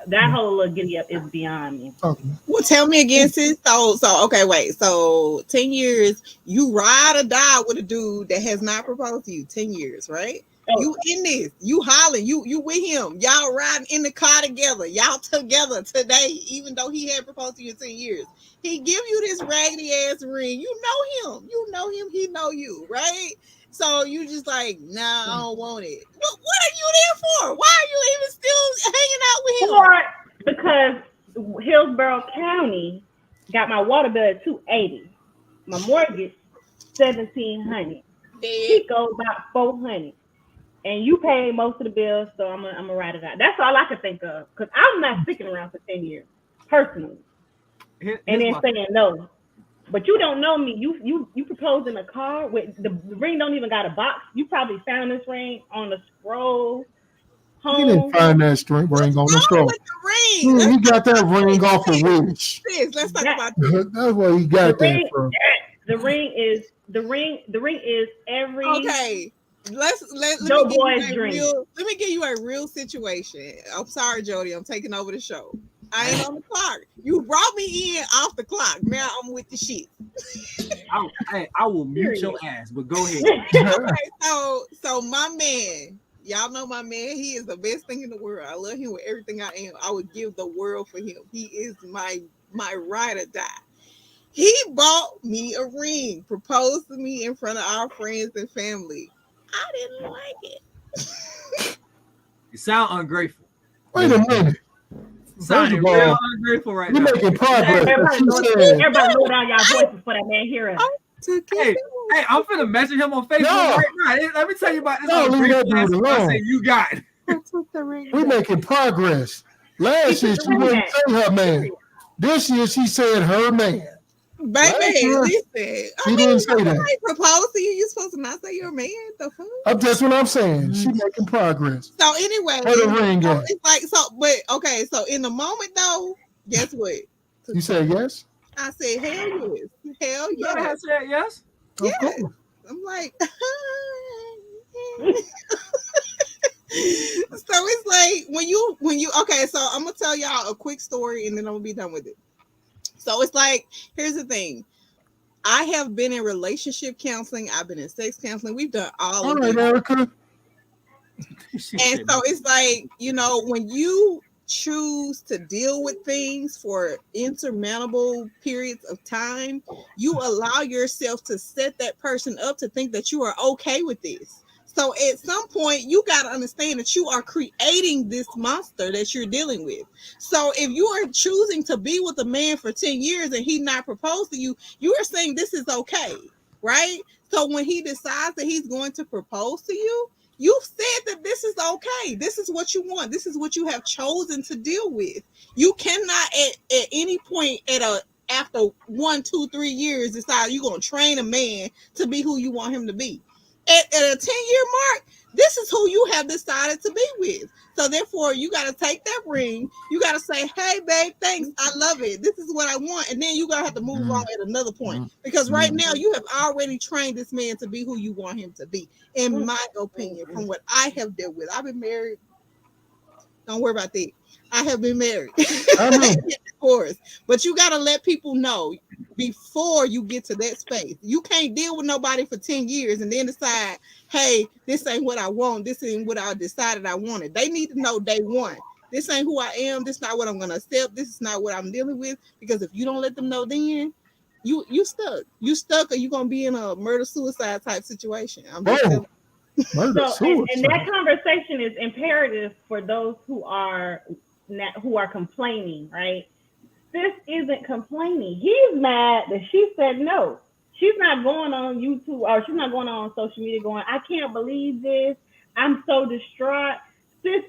That whole little giddy up is beyond me. Okay. Well, tell me again, sis. So okay, wait. So 10 years, you ride or die with a dude that has not proposed to you. 10 years, right? Oh. You in this, you hollering, you with him, y'all riding in the car together, y'all together today, even though he had proposed to you in 10 years. He give you this raggedy ass ring. You know him, he know you, right? So you just like, nah, I don't want it. What are you there for? Why are you even still hanging out with him? Because Hillsborough County got my water bill at $280, my mortgage $1,700, Chico about $400, and you pay most of the bills, so I'm gonna ride it out. That's all I can think of, because I'm not sticking around for 10 years personally, and then saying no. But you don't know me. You proposed in a car with the ring don't even got a box. You probably found this ring on the scroll. He didn't find that ring on the scroll. He got that ring off of Wish. Let's talk about this. That's where he got that from. The ring is every okay. Let me give you a real situation. I'm sorry, Jody. I'm taking over the show. I ain't on the clock. You brought me in off the clock. Now I'm with the shit. I will mute your ass, but go ahead. Okay, so my man, y'all know my man. He is the best thing in the world. I love him with everything I am. I would give the world for him. He is my ride or die. He bought me a ring, proposed to me in front of our friends and family. I didn't like it. You sound ungrateful. Wait a minute. Sounding real ungrateful right now. You're making progress. Everybody lower down y'all voices for that man here. Hey, I'm finna message him on Facebook right now. Let me tell you about this. Leave that dude alone. You got it. We're making progress. Last year she wouldn't say her man. This year she said her man. Baby, listen. She didn't say that. I propose to you. You're supposed to not say you're a man. The fuck? That's what I'm saying. She making progress. So anyway, it's like but okay. So in the moment though, guess what? You said yes. I said hell yes, hell yes. I said yes. Yes. I'm like. So it's like when you okay. So I'm gonna tell y'all a quick story and then I'm gonna be done with it. So it's like, here's the thing. I have been in relationship counseling. I've been in sex counseling. We've done all of it. Erica. And so it's like, when you choose to deal with things for interminable periods of time, you allow yourself to set that person up to think that you are okay with this. So at some point, you got to understand that you are creating this monster that you're dealing with. So if you are choosing to be with a man for 10 years and he not proposed to you, you are saying this is okay, right? So when he decides that he's going to propose to you, you've said that this is okay. This is what you want. This is what you have chosen to deal with. You cannot at any point after 1, 2, 3 years decide you're going to train a man to be who you want him to be. At a 10-year mark, this is who you have decided to be with. So therefore, you got to take that ring. You got to say, hey, babe, thanks. I love it. This is what I want. And then you're going to have to move on at another point. Because right now, you have already trained this man to be who you want him to be. In my opinion, from what I have dealt with. I've been married. Don't worry about that. I have been married. Of course. But you got to let people know before you get to that space. You can't deal with nobody for 10 years and then decide, hey, this ain't what I want. This ain't what I decided I wanted. They need to know day one. This ain't who I am. This is not what I'm going to accept. This is not what I'm dealing with. Because if you don't let them know then, you stuck. You stuck or you're going to be in a murder-suicide type situation. I'm just telling you. And that conversation is imperative for those who are complaining, right? sis isn't complaining. He's mad that she said no. She's not going on YouTube or she's not going on social media going, I can't believe this. I'm so distraught. Sis,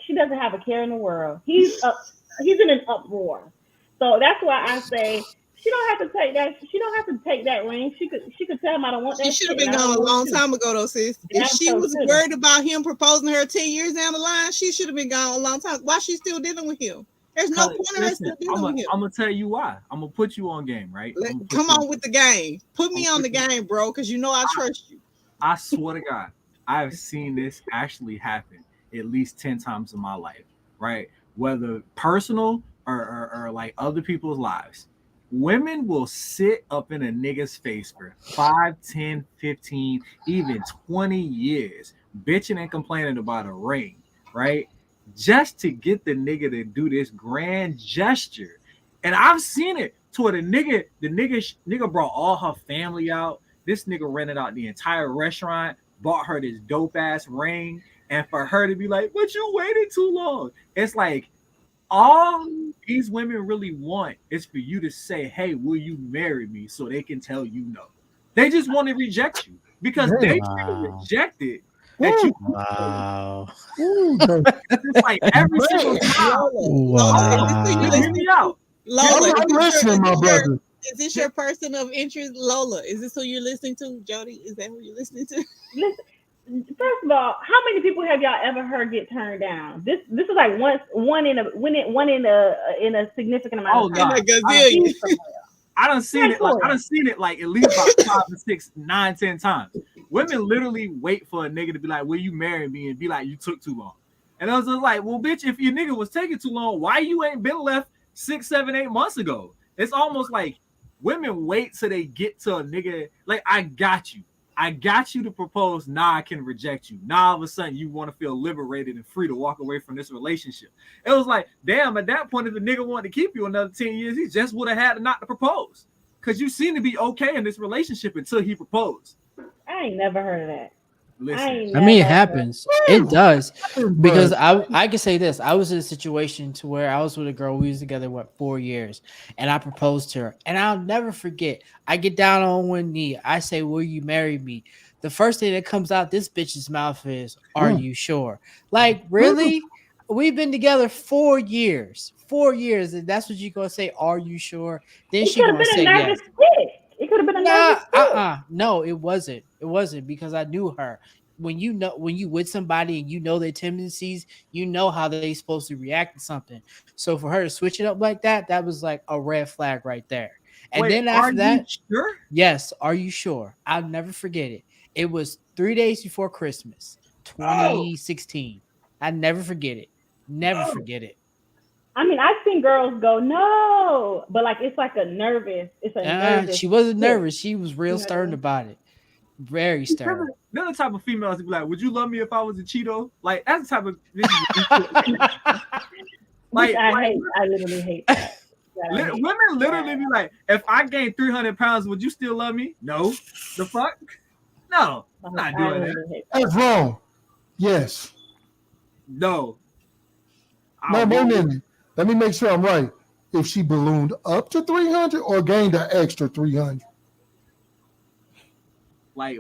she doesn't have a care in the world. He's in an uproar. So that's why I say she don't have to take that. She don't have to take that ring. She could tell him I don't want She that should shit. have been And I don't gone a want long it too. time ago, though, sis. If Damn she so was shoulda. worried about him proposing to her 10 years down the line, she should have been gone a long time. Why she still dealing with him? There's no point in her still dealing with him. I'm gonna tell you why. I'm gonna put you on game, right? Come on with the game. Put me on the game, bro, because you know I trust you. I swear to God, I've seen this actually happen at least 10 times in my life, right? Whether personal or like other people's lives. Women will sit up in a nigga's face for 5, 10, 15, even 20 years, bitching and complaining about a ring, right? Just to get the nigga to do this grand gesture. And I've seen it to where the nigga brought all her family out. This nigga rented out the entire restaurant, bought her this dope ass ring, and for her to be like, "But you waited too long." It's like all these women really want is for you to say, "Hey, will you marry me?" So they can tell you no. They just want to reject you because they rejected that you. Wow. It's like every single time. Lola, Hear me out. Lola, I'm listening, my brother. Is this your person of interest, Lola? Is this who you're listening to, Jody? Is that who you're listening to? Listen, first of all, how many people have y'all ever heard get turned down? This is like one in a significant amount of time. I done seen it like at least about 5 to 6, 9, 10 times. Women literally wait for a nigga to be like, "Will you marry me?" and be like, "You took too long." And I was just like, "Well, bitch, if your nigga was taking too long, why you ain't been left 6, 7, 8 months ago?" It's almost like women wait till they get to a nigga like, "I got you. I got you to propose. Now I can reject you." Now all of a sudden you want to feel liberated and free to walk away from this relationship. It was like, damn, at that point, if the nigga wanted to keep you another 10 years, he just would have had to not to propose. Because you seem to be okay in this relationship until he proposed. I ain't never heard of that. Listen, I mean, it happens. It does. Because I can say this. I was in a situation to where I was with a girl. We was together, 4 years? And I proposed to her. And I'll never forget. I get down on one knee. I say, "Will you marry me?" The first thing that comes out this bitch's mouth is, "Are you sure?" Like, really? We've been together 4 years. 4 years. And that's what you're going to say, "Are you sure?" Then she going to say yes. It could have been a nervous stick. No, it wasn't. It wasn't because I knew her. When you with somebody and you know their tendencies, you know how they supposed to react to something. So for her to switch it up like that, that was like a red flag right there. And then after that, sure? Yes, are you sure? I'll never forget it. It was 3 days before Christmas, 2016. I never forget it. Never forget it. I mean, I've seen girls go no, but like it's like nervous. She wasn't nervous. She was real stern about it. Very stern. They're the type of females to be like, "Would you love me if I was a Cheeto?" Like that's the type of I literally hate that. Women literally be like, "If I gained 300 pounds, would you still love me?" No. The fuck? No, I'm not doing that. That's wrong. Yes. No. No, wait a minute. Let me make sure I'm right. If she ballooned up to 300 or gained an extra 300? Like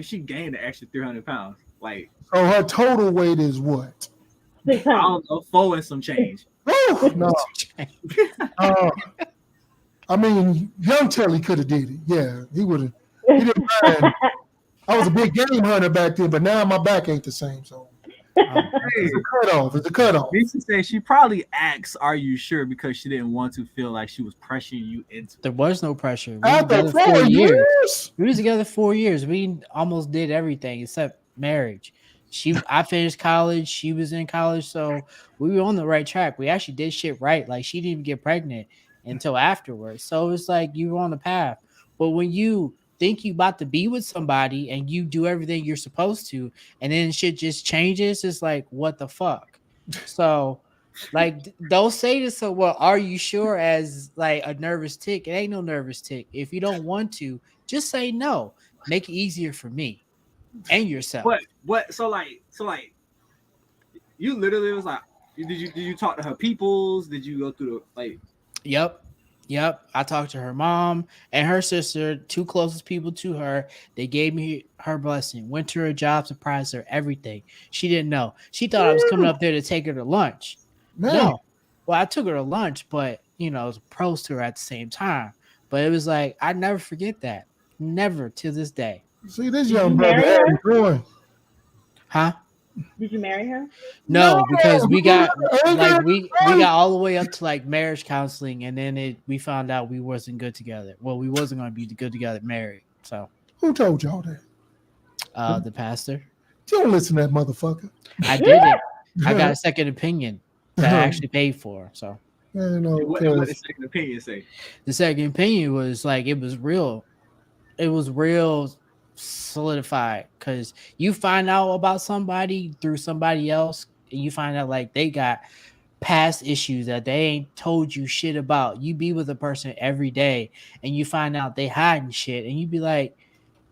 she gained an extra 300 pounds. Like, so her total weight is what? I don't know, 4 and some change. No. I mean, young Telly could have did it. Yeah, he would have. He didn't mind. I was a big game hunter back then, but now my back ain't the same. So it's a cutoff. It's a cutoff. Lisa said she probably asked, "Are you sure?" because she didn't want to feel like she was pressuring you into. There was no pressure. We After 4 years. We was together 4 years. We almost did everything except marriage. I finished college. She was in college, so we were on the right track. We actually did shit right. Like she didn't even get pregnant until afterwards. So it's like you were on the path. But when you think you about to be with somebody and you do everything you're supposed to, and then shit just changes, it's like, what the fuck? So like, don't say this. So, well, are you sure? As like a nervous tick, it ain't no nervous tick. If you don't want to, just say no. Make it easier for me and yourself. What? So like, you literally was like, did you talk to her peoples? Did you go through the like? Yep. Yep. I talked to her mom and her sister, two closest people to her. They gave me her blessing, went to her job, surprised her, everything. She didn't know. She thought I was coming up there to take her to lunch. Man. No. Well, I took her to lunch, but it was a pros to her at the same time. But it was like, I never forget that. Never to this day. See, this Did you young brother marry her? Harry Joy. Huh? Did you marry her? No, because we got Anger. we got all the way up to like marriage counseling, and then we found out we wasn't good together. Well, we wasn't going to be good together married. So Who told y'all that? the pastor. You don't listen to that motherfucker. I did it. I got a second opinion that I actually paid for. So Man, What the second opinion say? the second opinion was like it was real. It was real solidified because you find out about somebody through somebody else, and you find out like they got past issues that they ain't told you shit about. You be with a person every day, and you find out they hiding shit, and you be like,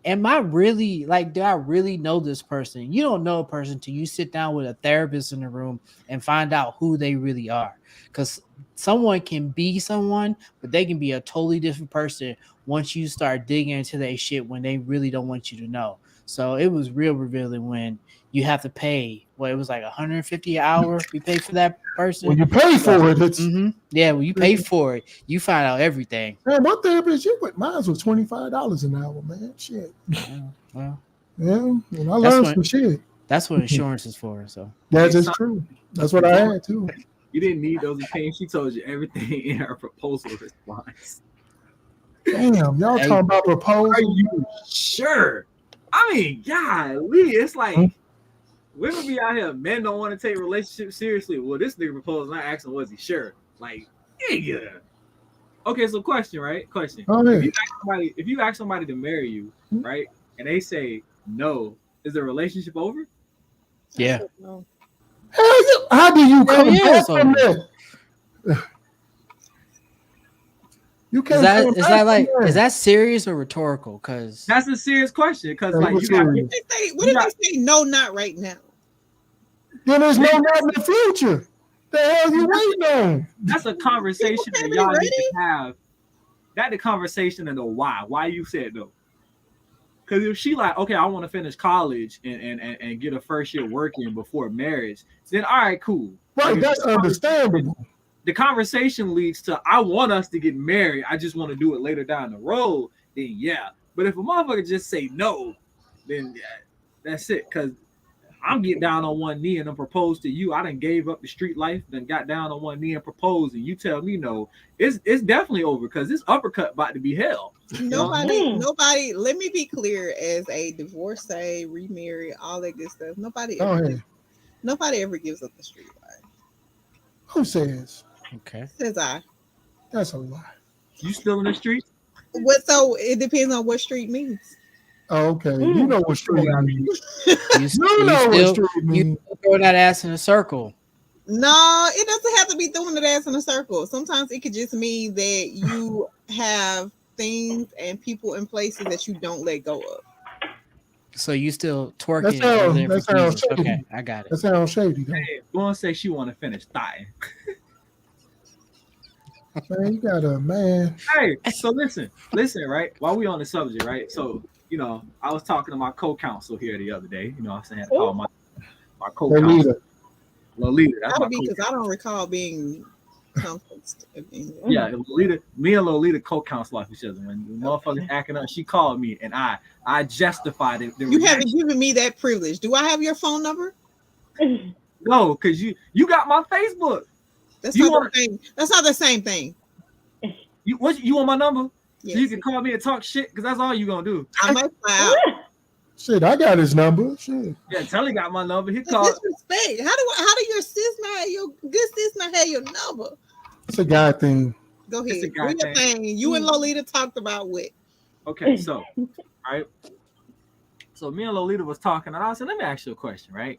am I really like, do I really know this person? You don't know a person till you sit down with a therapist in the room and find out who they really are. Because someone can be someone, but they can be a totally different person once you start digging into their shit when they really don't want you to know. So it was real revealing when you have to pay. Well, it was like $150 an hour. We pay for that person. When you pay for it, it's yeah. When you pay for it, you find out everything. Man, my therapist, mine was $25 an hour, man. Shit. Well, yeah, and I learned some shit. That's what insurance is for. So that's just true. That's what I had too. You didn't need those opinions. She told you everything in her proposal response. Damn, y'all talking about proposal? Are you sure? I mean, golly, it's like women be out here. Men don't want to take relationships seriously. Well, this nigga proposed, and I asked him, was he sure? Like, yeah. Okay, so question, right? Question. If you ask somebody to marry you, right, and they say no, is the relationship over? Yeah. How do you come back from that? You can't. Is that serious or rhetorical? Because that's a serious question. Because like, what if they say no, not right now? Then there's no not in the future. The hell you waiting on? That's a conversation that y'all need to have. That's the conversation and the why. Why you said no? Because if she like, okay, I want to finish college and get a first year working before marriage, then all right, cool. Right, like, that's understandable. The conversation leads to, I want us to get married. I just want to do it later down the road. Then yeah. But if a motherfucker just say no, then that's it. Because I'm getting down on one knee and I'm propose to you. I done gave up the street life, then got down on one knee and proposed, and you tell me no. It's definitely over because this uppercut about to be hell. Nobody. Let me be clear, as a divorcee, remarried, all that good stuff. Nobody ever gives up the street life. Who says? Okay. Says I. That's a lie. You still in the street? What? So it depends on what street means. Oh, okay. You know what street means. You know what street means. You throw that ass in a circle. No, it doesn't have to be throwing that ass in a circle. Sometimes it could just mean that you have things and people and places that you don't let go of. So you still twerking? That sounds shady. Okay, I got it. That sounds shady. Hey, Lauren say she want to finish thigh. Man, you got a man. Hey, so listen, right? While we on the subject, right? So, I was talking to my co-counsel here the other day. I'm saying, I call my co-counsel. Lolita. That's my because I don't recall being conferenced. Yeah, Lolita. Me and Lolita co-counsel off each other. When the motherfuckers acting up, she called me, and I justified it. You haven't given me that privilege. Do I have your phone number? No, because you got my Facebook. That's not the same thing. You want my number? Yes. So you can call me and talk shit, because that's all you gonna do. I might fly out. Shit, I got his number. Shit. Yeah, Telly got my number. He called. Disrespect. How do your sis not have your good sis not have your number? It's a guy thing. Go ahead. Do your thing. You and Lolita talked about what? Okay, so right. So me and Lolita was talking, and I said, let me ask you a question, right?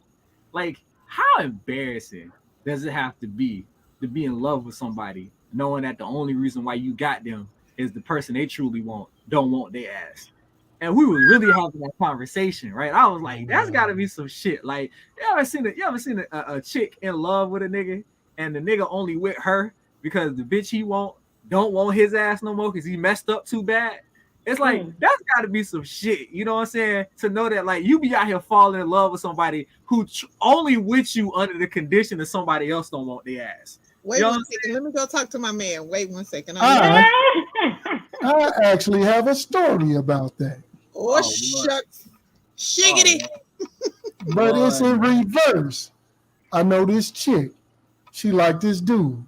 Like, how embarrassing does it have to be in love with somebody, knowing that the only reason why you got them is the person they truly don't want their ass? And we were really having that conversation, right? I was like, that's got to be some shit. Like, you ever seen a chick in love with a nigga, and the nigga only with her because the bitch he want don't want his ass no more because he messed up too bad. It's like that's got to be some shit, you know what I'm saying? To know that like you be out here falling in love with somebody who only with you under the condition that somebody else don't want their ass. Wait one second. Let me go talk to my man. Wait one second. I actually have a story about that. Oh, shucks. Shiggity. But it's in reverse. I know this chick. She liked this dude.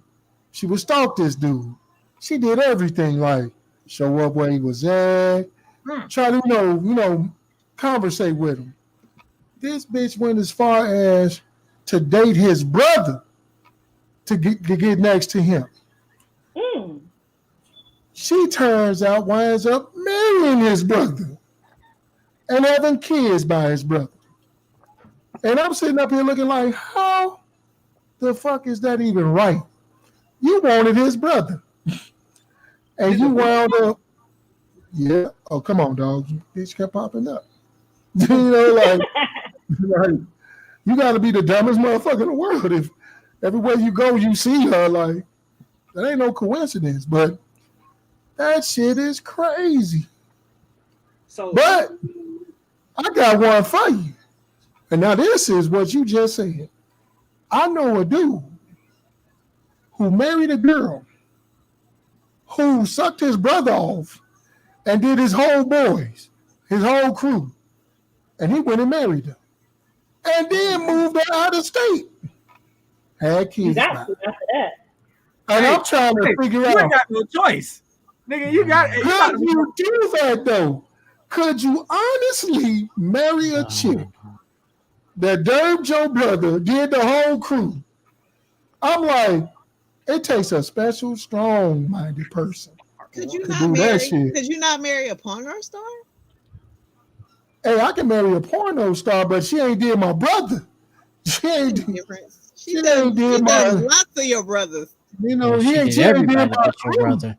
She would stalk this dude. She did everything like show up where he was at, try to, conversate with him. This bitch went as far as to date his brother to get next to him. She turns out winds up marrying his brother and having kids by his brother. And I'm sitting up here looking like, how the fuck is that even right? You wanted his brother. And you wound up, yeah. Oh, come on, dog. Bitch kept popping up. Like you got to be the dumbest motherfucker in the world if everywhere you go you see her. Like that ain't no coincidence, but that shit is crazy. But I got one for you, and now this is what you just said. I know a dude who married a girl who sucked his brother off and did his whole boys, his whole crew, and he went and married them. And then moved her out of state. Had kids. After that. And I'm trying to figure out. You got no choice. Nigga, you got Could you do that though? Could you honestly marry a chick that dirt your brother, did the whole crew? I'm like, it takes a special, strong-minded person. Could you to not do marry? that shit. Could you not marry a porno star? Hey, I can marry a porno star, but she ain't did my brother. She ain't She does lots of your brothers. You know, he ain't did my brother.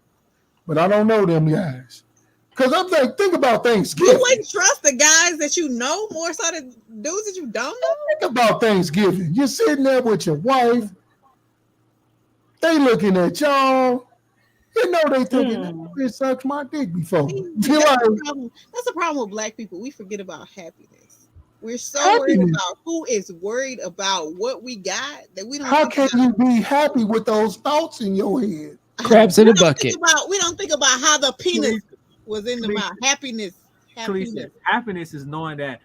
But I don't know them guys. Because I'm like, think about Thanksgiving. You wouldn't trust the guys that you know more so than dudes that you don't know? Think about Thanksgiving. You're sitting there with your wife. They looking at y'all. You know they thinking, that bitch sucked my dick before. That's the problem with black people. We forget about happiness. We're so worried about who is worried about what we got that we don't. How can you be happy with those thoughts in your head? Crabs in a bucket. We don't think about how the penis was in the mouth. Happiness. Happiness is knowing that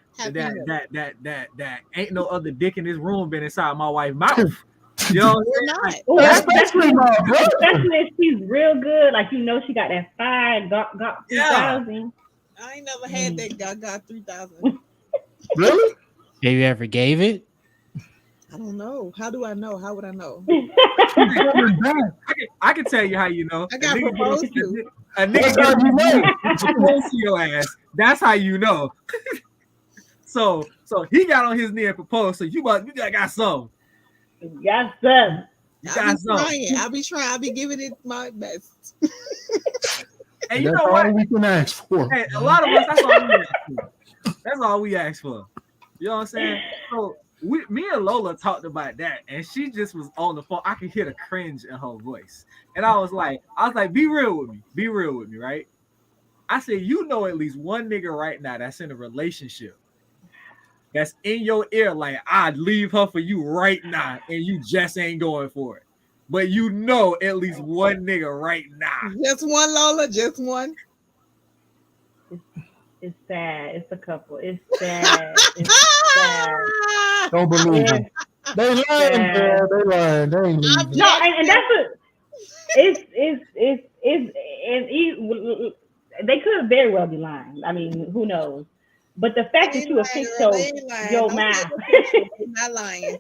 ain't no other dick in this room been inside my wife's mouth. You know, especially if she's real good, like she got that fire got 3000. I ain't never had that got 3000. Really? Have you ever gave it? I don't know. How do I know? How would I know? I can tell you how you know. I got proposed to. A nigga propose to your ass. That's how you know. So he got on his knee and proposed. So you got some. Got some. I'll be trying. I'll be giving it my best. And you that's know what? All we can ask for. Hey, a lot of us, that's all we ask for. That's all we ask for. You know what I'm saying? So me and Lola talked about that, and she just was on the phone. I could hear the cringe in her voice. And I was like, be real with me. Be real with me, right? I said, you know at least one nigga right now that's in a relationship that's in your ear, like, I'd leave her for you right now, and you just ain't going for it. But you know at least one nigga right now. Just one, Lola, just one. It's sad. It's a couple. It's sad. It's sad. Don't believe them. They lying, girl. They lying. They ain't leaving. No, and that's they could very well be lying. I mean, who knows? But the fact that you affix your mouth, not lying.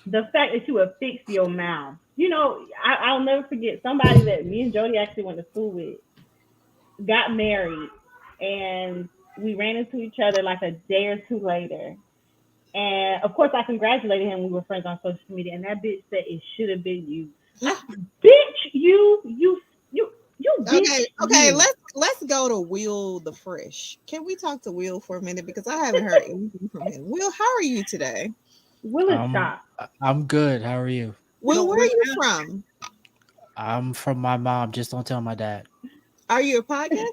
The fact that you affix your mouth. I'll never forget somebody that me and Jody actually went to school with got married, and we ran into each other like a day or two later. And of course, I congratulated him. We were friends on social media, and that bitch said it should have been you. Bitch, you. Okay. Let's go to Will the Fresh. Can we talk to Will for a minute because I haven't heard anything from him. Will, how are you today? Will is top. I'm good. How are you? Will, where are you from? I'm from my mom. Just don't tell my dad. Are you a podcaster?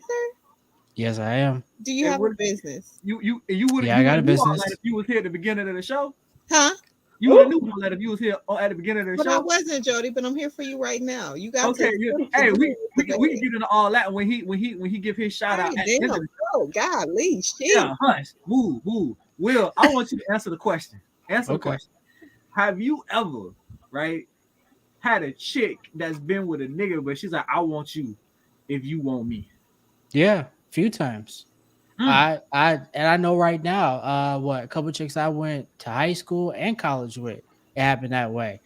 Yes, I am. Do you have a business? You would Yeah, I got a knew all that business. if you was here at the beginning of the show. Huh? You would have knew all that if you was here at the beginning of the But show. I wasn't, Jody. But I'm here for you right now. You got Okay, to. hey, we can get into all that when he give his shout out. At the end of the Oh, golly, shit. Yeah, hush, woo. Will, I want you to answer the question. Answer the question. Have you ever, right, had a chick that's been with a nigga, but she's like, I want you if you want me? Yeah, a few times. I know right now, a couple chicks I went to high school and college with, it happened that way.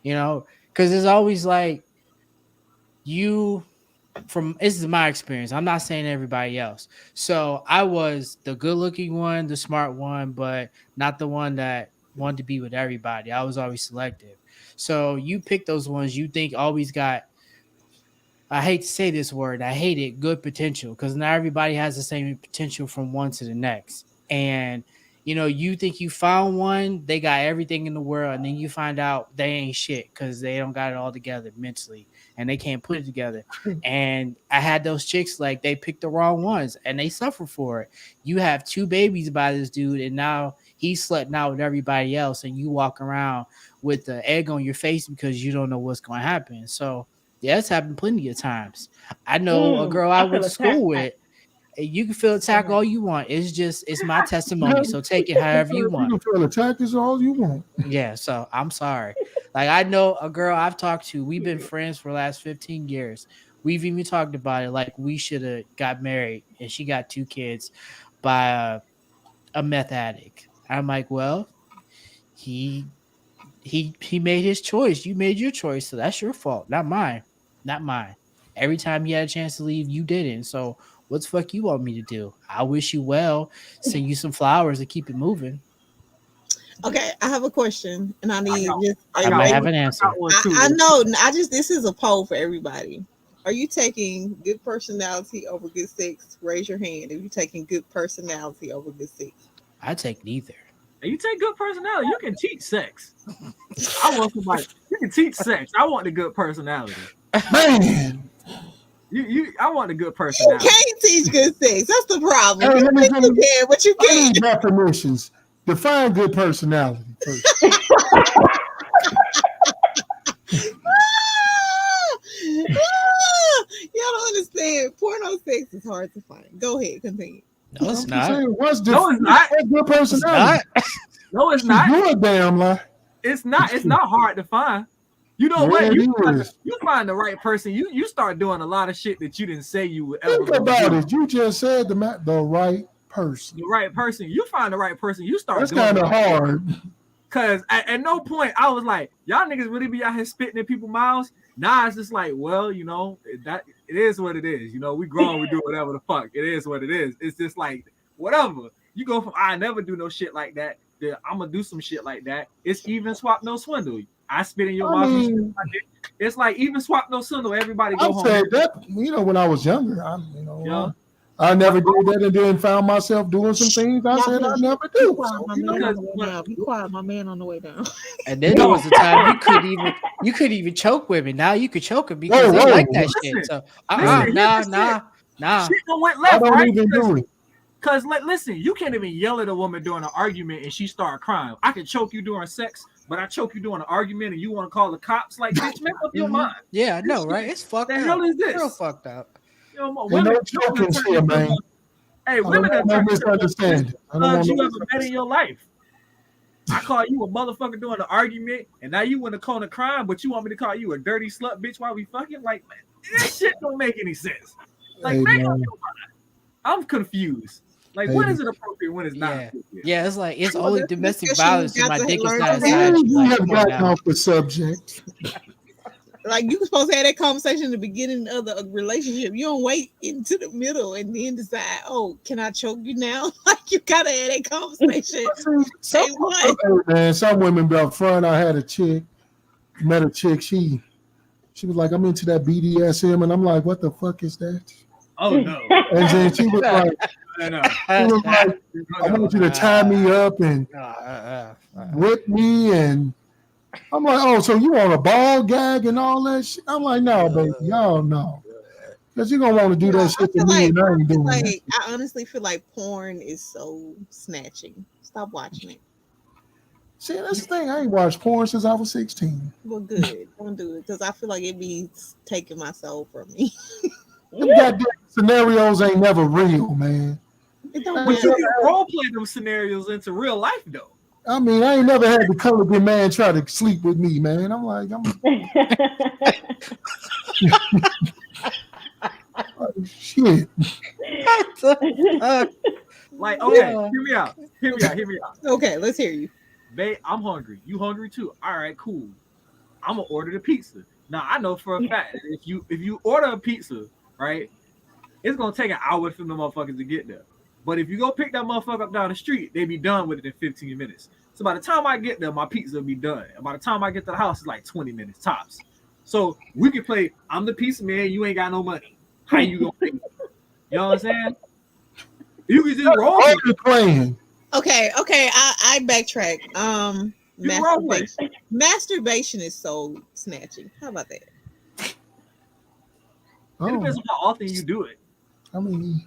You know, because it's always like this is my experience. I'm not saying everybody else. So I was the good looking one, the smart one, but not the one that wanted to be with everybody. I was always selective. So you pick those ones you think always got, I hate to say this word, I hate it, good potential, because not everybody has the same potential from one to the next. And you think you found one, they got everything in the world, and then you find out they ain't shit because they don't got it all together mentally and they can't put it together. And I had those chicks, like, they picked the wrong ones and they suffer for it. You have 2 babies by this dude, and now he's slept out with everybody else, and you walk around with the egg on your face because you don't know what's going to happen. So yeah, it's happened plenty of times. I know a girl I went to school with. You can feel attack all you want. It's my testimony. So take it however you want. You can feel attack is all you want. Yeah, so I'm sorry. Like, I know a girl I've talked to. We've been friends for the last 15 years. We've even talked about it. Like, we should have got married, and she got 2 kids by a meth addict. I'm like, well, he made his choice. You made your choice, so that's your fault, not mine. Not mine. Every time you had a chance to leave, you didn't. So what the fuck you want me to do? I wish you well, send you some flowers and keep it moving. Okay, I have a question, and I might have an answer. I know. This is a poll for everybody. Are you taking good personality over good sex? Raise your hand if you're taking good personality over good sex. I take neither. You take good personality. You can teach sex. I want somebody. You can teach sex. I want the good personality. Man, I want the good personality. You can't teach good sex. That's the problem. Hey, you can, but you can't. Definitions. Define good personality first. Y'all don't understand. Porno sex is hard to find. Go ahead, continue. No, it's not. No, it's not. Good personality. No, it's not. You're a damn lie. It's not. It's not hard to find. You know what? You find the right person. You start doing a lot of shit that you didn't say you would ever Think about it. You just said the right person. The right person. You find the right person. You start. That's kind of hard. Cause at no point I was like, y'all niggas really be out here spitting in people's mouths. Nah, it's just like, well, that it is what it is. We grown, we do whatever the fuck. It is what it is. It's just like whatever. You go from I never do no shit like that. I'm gonna do some shit like that. It's even swap no swindle. I spit in your mouth. It's like even swap no swindle. Everybody go home. Said that when I was younger, I never did that, and then found myself doing some things I said I never do. Be quiet, my man on the way down. And then there was a time you couldn't even choke women. Now you could choke them because they like that shit. So nah. Shit went left, I don't right? even do it. Cause listen, you can't even yell at a woman during an argument and she start crying. I can choke you during sex, but I choke you during an argument and you want to call the cops? Like, bitch, make up your mind. Yeah, I know, right? It's fucked up. The hell is this? Real fucked up. Women choking shit, man. Hey, women are misunderstanding. You ever met in your life. I call you a motherfucker during an argument, and now you in the corner crying, but you want me to call you a dirty slut bitch while we fucking? Like, man, this shit don't make any sense. Like, make up your mind. I'm confused. Like, when is it appropriate? When it's not appropriate? Yeah, it's like it's only domestic violence and my dick is not inside you. Like, have gotten off the subject. Like, you were supposed to have that conversation in the beginning of the relationship. You don't wait into the middle and then decide, oh, can I choke you now? Like, you gotta have that conversation. Say what? Man, some women be up front. I had met a chick. She was like, I'm into that BDSM, and I'm like, what the fuck is that? Oh no! And then she was like, I want you to tie me up and whip me and I'm like, oh, so you want a ball gag and all that shit? I'm like, no, baby, y'all know. Because you're going to want to do that shit to me, and I ain't doing that. I honestly feel like porn is so snatching. Stop watching it. See, that's the thing. I ain't watched porn since I was 16. Well, good. Don't do it because I feel like it be taking my soul from me. Them goddamn scenarios ain't never real, man. It don't But you can role play them scenarios into real life, though. I mean, I ain't never had the colored man try to sleep with me, man. I'm like, oh, shit. Like, okay, hear me out. Okay, let's hear you. Babe, I'm hungry. You hungry too? All right, cool. I'm gonna order the pizza. Now I know for a fact that if you order a pizza, right, it's gonna take an hour for the motherfuckers to get there. But if you go pick that motherfucker up down the street, they be done with it in 15 minutes. So by the time I get there, my pizza will be done. And by the time I get to the house, it's like 20 minutes tops. So we can play, I'm the pizza man, you ain't got no money. How you gonna pay me? You know what I'm saying? You can just roll playing. Okay, I backtrack. Masturbation is soul snatching. How about that? It depends on how often you do it. I mean,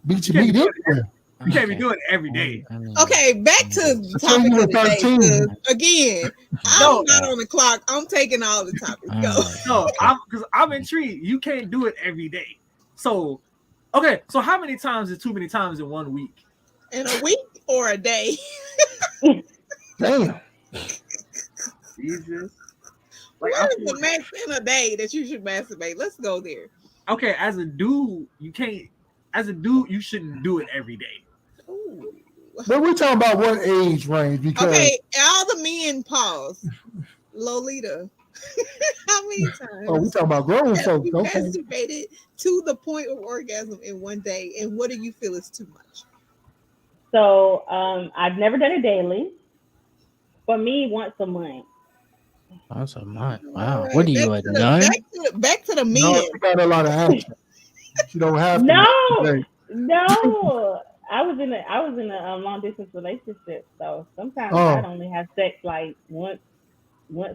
beat your meat everywhere. You can't be doing it every day. Okay, back to the topic of the day. Again, I'm not on the clock. I'm taking all the topics. Go. No, because I'm intrigued. You can't do it every day. So, okay, so how many times is too many times in 1 week? In a week or a day? Damn. Jesus. Like, what is the max in a day that you should masturbate? Let's go there. Okay, as a dude, you can't. As a dude, you shouldn't do it every day. Ooh. But we're talking about what age range? Because okay, all the men pause. Lolita, how many times? Oh, we talking about grown folks. Okay. Masturbated to the point of orgasm in one day, and what do you feel is too much? So I've never done it daily. For me, once a month. Once a month. Wow. Right, What are you, a nun? Back to the men. No, you got a lot of action. You don't have to. No. I was in a long distance relationship, so sometimes I'd only have sex like once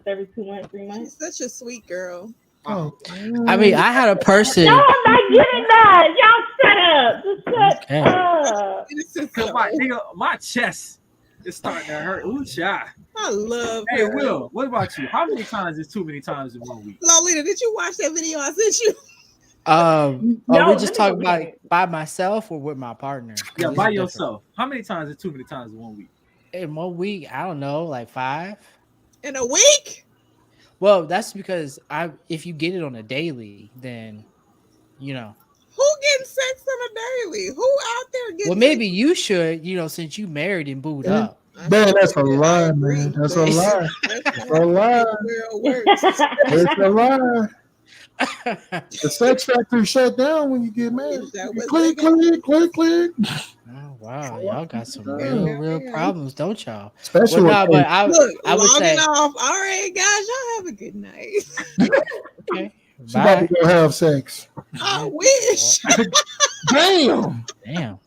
every 2 months, 3 months. You're such a sweet girl. Oh. I mean, I had a person. No, I'm not getting that. Y'all shut up. Just shut up. Cause my chest is starting to hurt. Ooh, child. I love Hey, her. Will, what about you? How many times is too many times in 1 week? Lolita, did you watch that video I sent you? Are we just talking about by myself or with my partner? Yeah, by yourself. How many times is too many times in 1 week? In 1 week, I don't know, like 5. In a week? Well, that's because if you get it on a daily, then you know. Who getting sex on a daily? Who out there getting? Well, maybe you should, since you married and booed up. Man, that's a lie, man. That's a lie. That's a lie. It's a lie. The sex factory shut down when you get married. Click. Oh wow, y'all got some real problems, don't y'all? Especially Look, I would say off. All right, guys, y'all have a good night. Okay. She about to go have sex. I wish. Damn.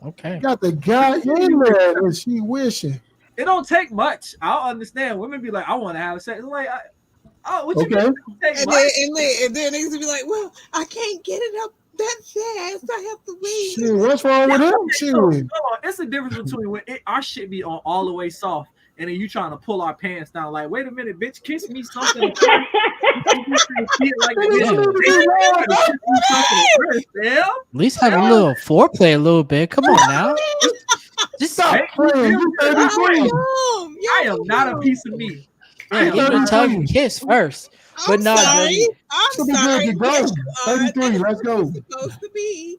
Okay. Got the guy in there and she wishing. It don't take much. I understand. Women be like, I want to have sex. I'm like, what you okay. And then niggas be like, well, I can't get it up that fast. I have to wait. Shit, what's wrong with him? It's the difference between when our shit be on all the way soft, and then you trying to pull our pants down. Like, wait a minute, bitch, kiss me something. At least have a little foreplay, a little bit. Come on now. Just stop playing. You 33. I am not a piece of meat. Give a tongue and kiss first. But no, I'm sorry. 33, let's go. Supposed to be.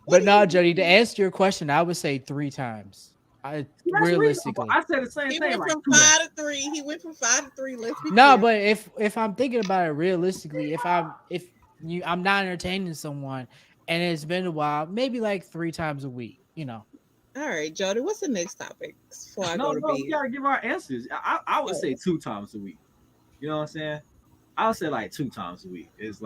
But no, Jody, to answer your question, I would say 3 times. Realistically, I said the same He thing. went from 5 to 3. He went from 5 to 3. Let's be no, clear. but if I'm thinking about it realistically, I'm not entertaining someone and it's been a while, maybe like 3 times a week, All right, Jody, what's the next topic before I go to bed? We gotta give our answers. I would say 2 times a week. You know what I'm saying? I would say like 2 times a week. It's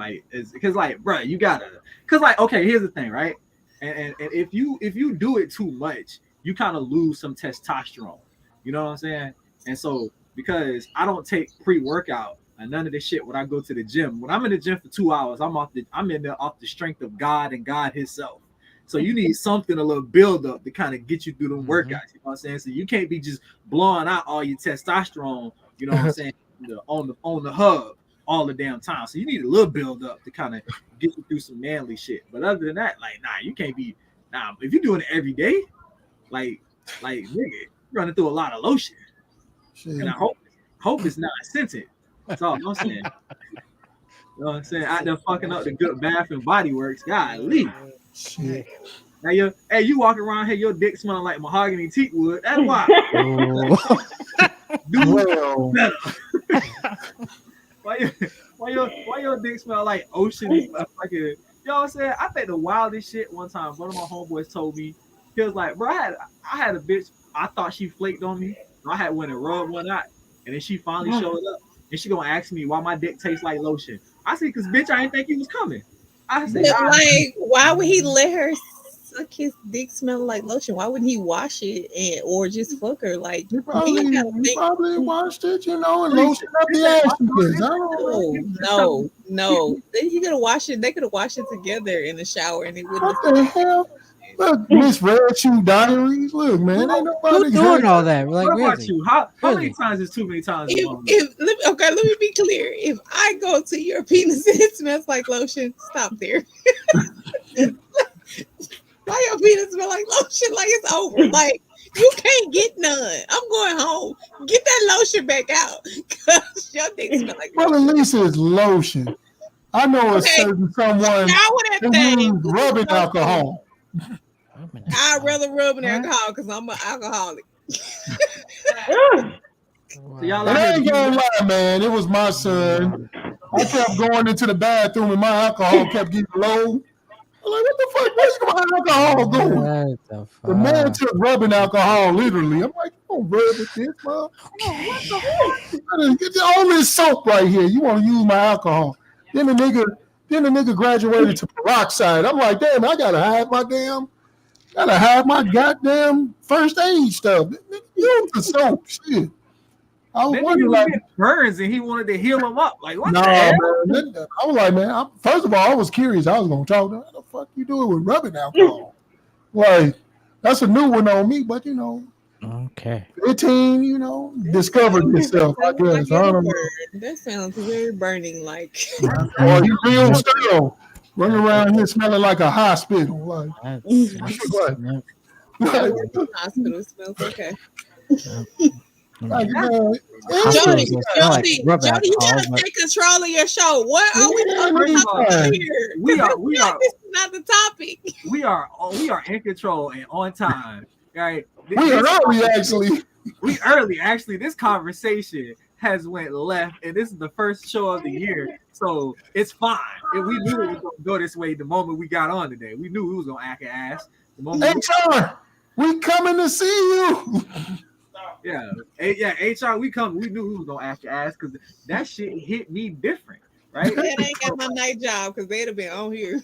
because like, bro, you gotta. Because like, okay, here's the thing, right? And if you do it too much, you kind of lose some testosterone. You know what I'm saying? And so because I don't take pre-workout and none of this shit when I go to the gym. When I'm in the gym for 2 hours, I'm in there off the strength of God and God Himself. So you need something, a little build up to kind of get you through the workouts. You know what I'm saying? So you can't be just blowing out all your testosterone, you know what I'm saying, on the hub all the damn time. So you need a little build up to kind of get you through some manly shit. But other than that, like, nah, you can't be, if you're doing it every day, like nigga, you're running through a lot of lotion. And I hope it's not scented. That's all I'm saying. You know what I'm saying? Out there fucking up the good Bath and Body Works. Golly. Shit. Now you walking around here, your dick smelling like mahogany teak wood. That's why. Well, why your dick smell like ocean fucking, you know what I'm saying? I think the wildest shit one time, one of my homeboys told me, he was like, bro, I had a bitch, I thought she flaked on me. I had went and rubbed one out, and then she finally showed up, and she gonna ask me why my dick tastes like lotion. I said, cause bitch, I didn't think you was coming. I said, like, why would he let her suck his dick smell like lotion? Why wouldn't he wash it or just fuck her? Like, he probably washed it, you know, and lotioned up the ass. No. You could have washed it. They could have washed it together in the shower, and it wouldn't. What the hell? Look, Miss Red Shoe Diaries. Look, man, ain't nobody doing all that. Like, what about really? you? How many times is too many times? Let me be clear. If I go to your penis and it smells like lotion, stop there. Why your penis smell like lotion? Like it's over. Like you can't get none. I'm going home. Get that lotion back out because your dick smell like well, lotion. at least it's lotion. I know a certain someone who uses rubbing alcohol. I'd rather rub an alcohol because I'm an alcoholic. And I ain't gonna lie, man. It was my son. I kept going into the bathroom and my alcohol kept getting low. I'm like, what the fuck? Where's my alcohol going? The man took rubbing alcohol, literally. I'm like, you don't rub with this, bro. What the fuck? Get all this soap right here. You want to use my alcohol? Then the nigga graduated to peroxide. I'm like, damn, I gotta have my goddamn first aid stuff. Use the soap, shit. I was wondering, like, burns and he wanted to heal him up. Like, what no, the hell? man. I was like, man, first of all, I was curious. I was gonna talk to him. What the fuck you doing with rubbing alcohol? Like, that's a new one on me, but you know. Okay. 15, you know, discovered yourself, I guess. I don't know. That sounds very burning, like. Or you real still running around here smelling like a hospital. Like, hospital smells okay. Like, Jody, you gotta take control of your show. What are we talking about here? We are. This is not the topic. We are in control and on time. Right? We are early, actually. We early, actually. This conversation has went left, and this is the first show of the year, so it's fine. And we knew it was gonna go this way the moment we got on today. We knew we was gonna act an ass. The moment HR, we coming to see you. Yeah, HR, we knew we was gonna ask your ass because that shit hit me different, right? That ain't got my night job because they'd have been on here.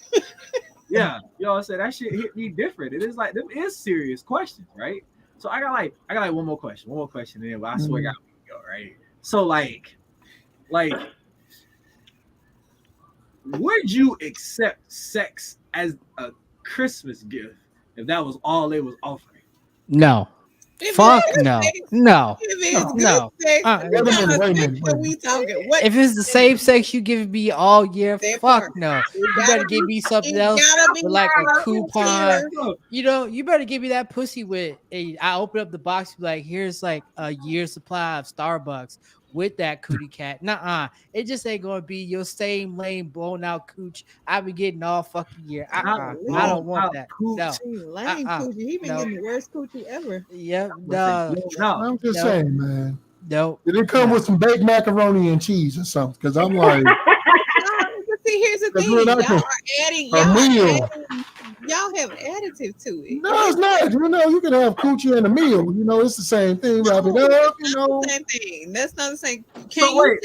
Yeah, you know what I'm saying? That shit hit me different. It is like them is serious questions, right? So I got like one more question, and then I swear I got to go, right? So like, would you accept sex as a Christmas gift if that was all they was offering? No. Fuck no. No. No. If it's the same sex you give me all year, fuck no. You better give me something else with like a coupon. You know, you better give me that pussy with I open up the box, be like, here's like a year's supply of Starbucks with that cootie cat. Nuh-uh. It just ain't gonna be your same lame blown out cooch I've been getting all fucking year. I don't want that. No. Lame coochie. He been getting the worst coochie ever. Yep. No. I'm just saying, man. No. Did it come with some baked macaroni and cheese or something? Because I'm like, see, here's the thing. Y'all have additive to it. No, it's not. You know, you can have coochie and a meal. You know, it's the same thing. Wrap it up. You know, same thing. That's not the same. Can you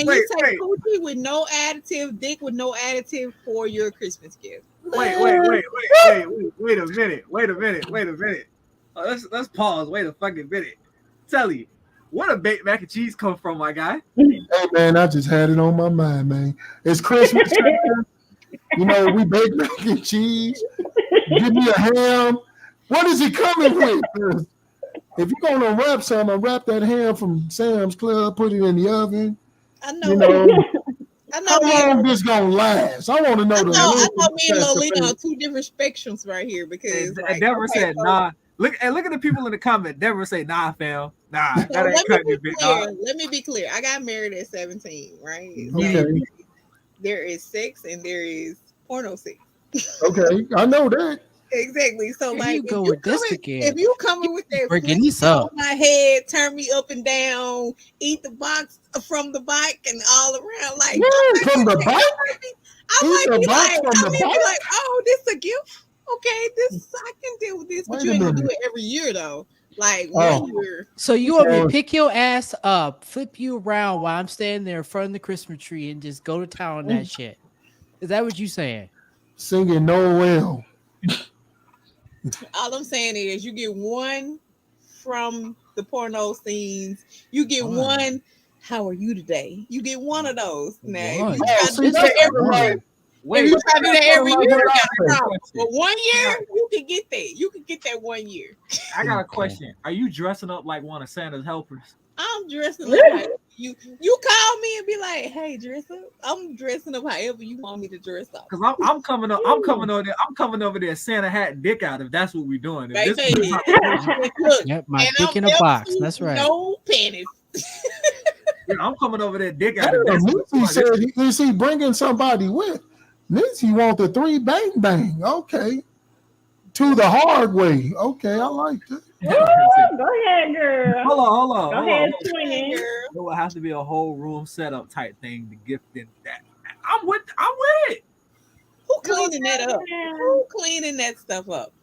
take coochie with no additive, dick with no additive for your Christmas gift? Wait a minute. Let's pause. Wait a fucking minute. Telly, Where did baked mac and cheese come from, my guy? Hey man, I just had it on my mind, man. It's Christmas time. You know, we bake mac and cheese. Give me a ham. What is he coming with? 'Cause if you're gonna wrap something, wrap that ham from Sam's Club, put it in the oven. I know. You know, I know. how long this gonna last? I want to know I the. know me and Lolita on two different spectrums right here because And Deborah said, "Nah." Look at the people in the comment. Deborah say, "Nah, fam, nah." So let me be clear. I got married at 17, right? Okay. So there is sex and there is porno sex. Okay, I know that. Exactly. So Here like, you go with this again. if you coming with that Bringing this flip up. on my head, turn me up and down, eat the box from the bike and all around, like from the bike. I might be like, bike? oh, this a gift. Okay, this I can deal with this, but Wait you a ain't gonna do minute. it every year though. Like Oh. 1 year. So you want me to pick your ass up, flip you around while I'm standing there in front of the Christmas tree, and just go to town on that shit? Is that what you saying? Singing Noel. All I'm saying is you get one from the porno scenes. You get one. How are you today? You get one of those. Now, if you try to do that every year, you got a problem. But 1 year, you can get that. You can get that 1 year. I got a question. Are you dressing up like one of Santa's helpers? I'm dressing up like you. You call me and be like, "Hey, dress up." I'm dressing up however you want me to dress up. Because I'm coming up. I'm coming over there. Santa hat dick out. If that's what we're doing. If this Baby, look, Yep, my and dick I'm in a box. That's right. No panties. I'm coming over there dick I out. don't know, Nisi said, is he bringing somebody with? Nisi want the 3 bang bang. Okay. To the hard way. Okay, I like that. Go ahead, girl. Hold on. Go ahead, twin. It will have to be a whole room setup type thing to gift in that. I'm with it. Who cleaning that up? Who cleaning that stuff up?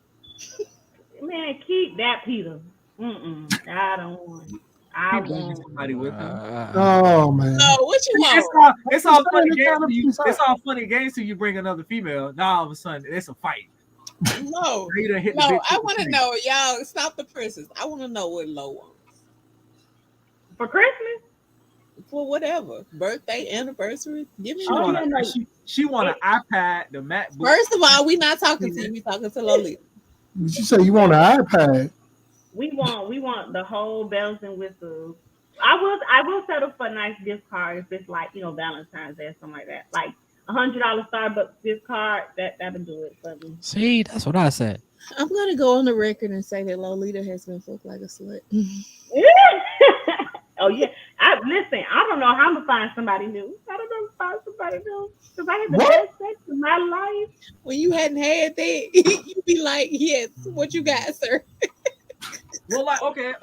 Man, keep that, Peter. I don't want it. I want somebody with him. Oh man. Oh, what you want? It's all funny games. It's all funny games till you bring another female. Now all of a sudden it's a fight. No, I want to know, y'all. Stop the princess. I want to know what Lo wants for Christmas. For whatever birthday, anniversary. Give me. She want an iPad, the MacBook. First of all, we not talking to you. We talking to Lolita. You say you want an iPad? We want the whole bells and whistles. I will settle for a nice gift card if it's like Valentine's Day or something like that. Like $100 Starbucks gift card, that'll do it for me. See, that's what I said. I'm gonna go on the record and say that Lolita has been fucked like a slut. Oh yeah, I don't know how I'm gonna find somebody new. I don't know how to find somebody new because I had the best sex in my life. When you hadn't had that, you'd be like, "Yes, what you got, sir?" Well, like okay,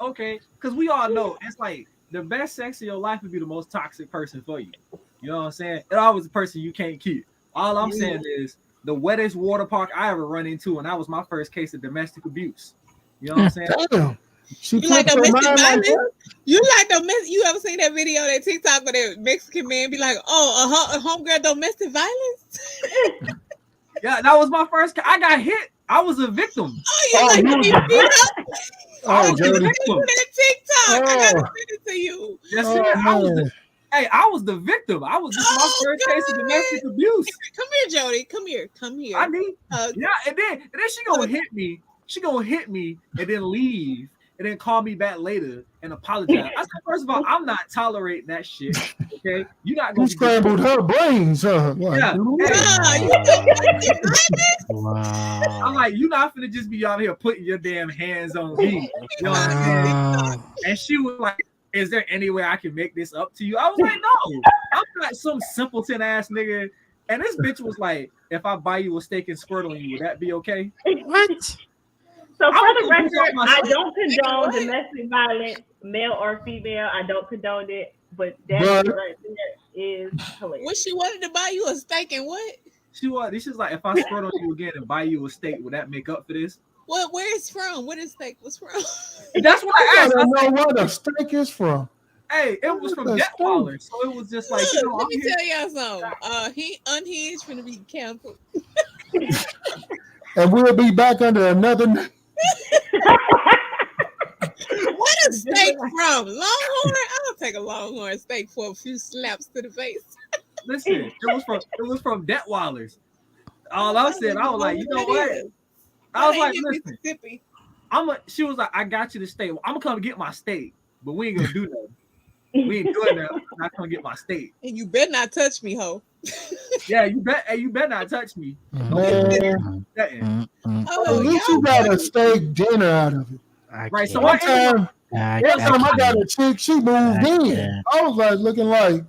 because we all know it's like the best sex in your life would be the most toxic person for you. You know what I'm saying? It's always a person you can't keep. All I'm saying is the wettest water park I ever run into, and that was my first case of domestic abuse. You know what I'm saying? Damn. You like domestic violence? You ever seen that video, that TikTok where that Mexican man be like, "Oh, a homegirl domestic violence"? Yeah, that was my first. I got hit. I was a victim. Oh, you like beat up? I was a victim. That TikTok. I gotta send it to you. Yes, I was the victim. I was just my first case of domestic abuse. Come here, Jody. Come here. I need. And then she gonna hit me. She gonna hit me and then leave and then call me back later and apologize. I said, first of all, I'm not tolerating that shit. Okay, you're not gonna. You scrambled her brains, huh? Yeah. Wow. I'm like, you're not gonna just be out here putting your damn hands on me. You know what I'm saying? And she was like, "Is there any way I can make this up to you?" I was like, "No, I'm not some simpleton ass nigga." And this bitch was like, "If I buy you a steak and squirt on you, would that be okay?" What? So for the record, I don't condone domestic violence, male or female. I don't condone it, but that right there is hilarious. What, she wanted to buy you a steak and what? This is like, if I squirt on you again and buy you a steak, would that make up for this? What? Where it's from? What is steak was from? That's what I asked. I don't know where the steak is from. Hey, it was from Death Waller, so it was just like, Look, let me tell y'all something. Unhinged finna be canceled. And we'll be back under another name. What a steak from? Longhorn? I'll take a Longhorn steak for a few slaps to the face. Listen, it was from Detweiler's. All I said, I was like, you know what? I was like, listen, Mississippi. She was like, I got you the steak. I'm gonna come get my steak, but we ain't gonna do that. We ain't doing that. I'm not gonna get my steak. And you better not touch me, ho. Yeah, you better not touch me. Man. Oh, At least you got a steak dinner out of it. Right. So one time I got a chick, she moved in. I was like looking like,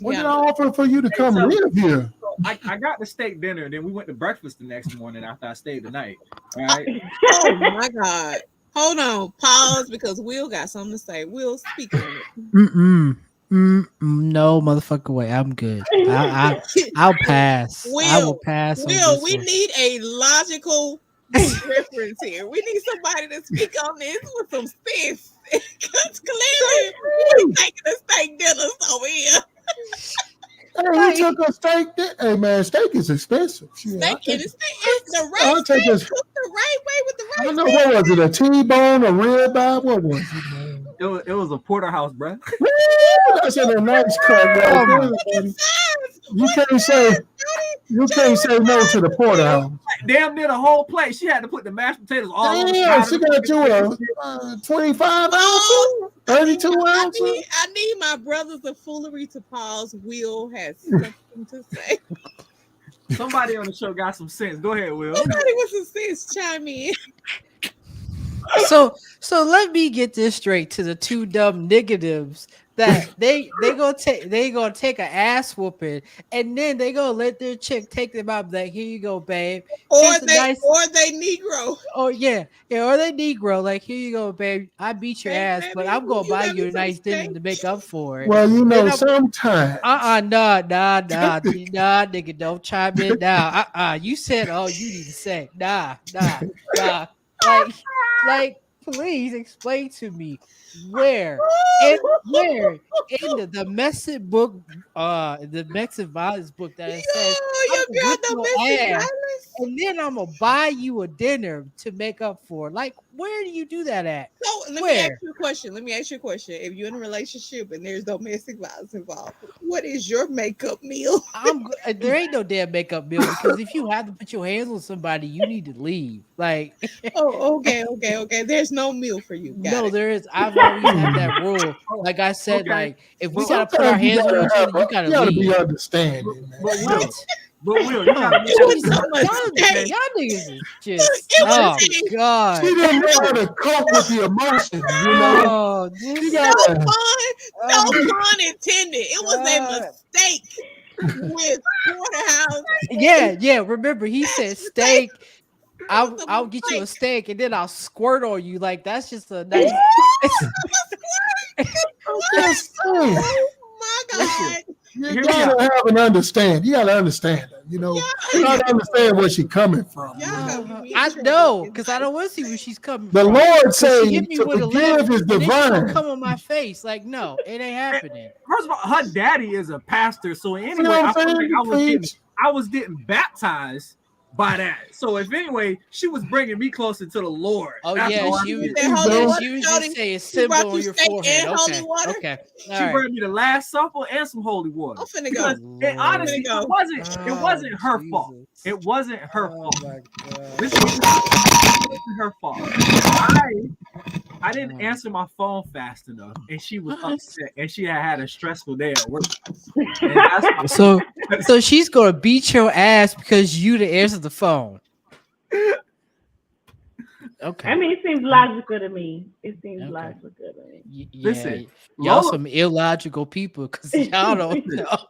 what did I offer for you to come live here? So I got the steak dinner, and then we went to breakfast the next morning after I stayed the night. All right. Oh my God. Hold on. Pause because Will got something to say. Will, speak on it. No, motherfucker way. I'm good. I'll pass. I will pass. Will, we need a logical reference here. We need somebody to speak on this with some sense. Because clearly we're taking a steak dinner over here. Hey, we took a steak. Hey man, steak is expensive. Steak is the right steak cooked the right way with the right. I know what was it? A T-bone, a ribeye? What was it, man? It was a porterhouse, bro. That's in a nice cut, right? You can't say no to the porterhouse. Damn near the whole plate. She had to put the mashed potatoes all over. Yeah, she got you a 25 ounces, 32 ounces. I need my brothers of foolery to pause. Will has something to say. Somebody on the show got some sense. Go ahead, Will. Somebody with some sense chime in. So let me get this straight to the two dumb negatives that they gonna take an ass whooping and then they gonna let their chick take them out like, here you go, babe. Or they Negro. Oh yeah, or they Negro. Like, here you go, babe. I beat your ass, baby, but I'm gonna buy you a nice dinner to make up for it. Well, you know, sometimes. Nah, nigga, don't chime in now. You said all you need to say. Nah. Like, please explain to me where in the Mexican book, the Mexican violence book that it says, and then I'm gonna buy you a dinner to make up for. Like, where do you do that at? So let me ask you a question. If you're in a relationship and there's domestic violence involved, what is your makeup meal? There ain't no damn makeup meal because if you have to put your hands on somebody, you need to leave. Like, okay. There's no meal for you. There is. I've always had that rule. Like I said, like if we gotta put our hands on each other, you gotta leave. Be understanding, man. But Will, you gotta y'all niggas is just God. She didn't know how to cope with the emotions, you know. No pun intended. It was a mistake with porterhouse. Yeah. Remember, he said steak. I'll get you a steak and then I'll squirt on you. Like, that's just a nice. Oh my God. You gotta have an understand. You gotta understand her. You know, you gotta understand where she's coming from. I know, because I don't want to see where she's coming from. The Lord says to forgive is divine. Come on my face, like, no, it ain't happening. First of all, her daddy is a pastor, so anyway, I was getting baptized by that. So if anyway, she was bringing me closer to the Lord. Oh yeah, she was just saying symbol on your forehead. Okay. She brought me the Last Supper and some holy water. I'm finna go. And honestly, it wasn't her fault. It wasn't her fault. This wasn't her fault. I didn't answer my phone fast enough, and she was upset, and she had a stressful day at work. So she's gonna beat your ass because you didn't answer the phone. Okay. I mean, it seems logical to me. Logical to me. Listen, y'all some illogical people because y'all don't know.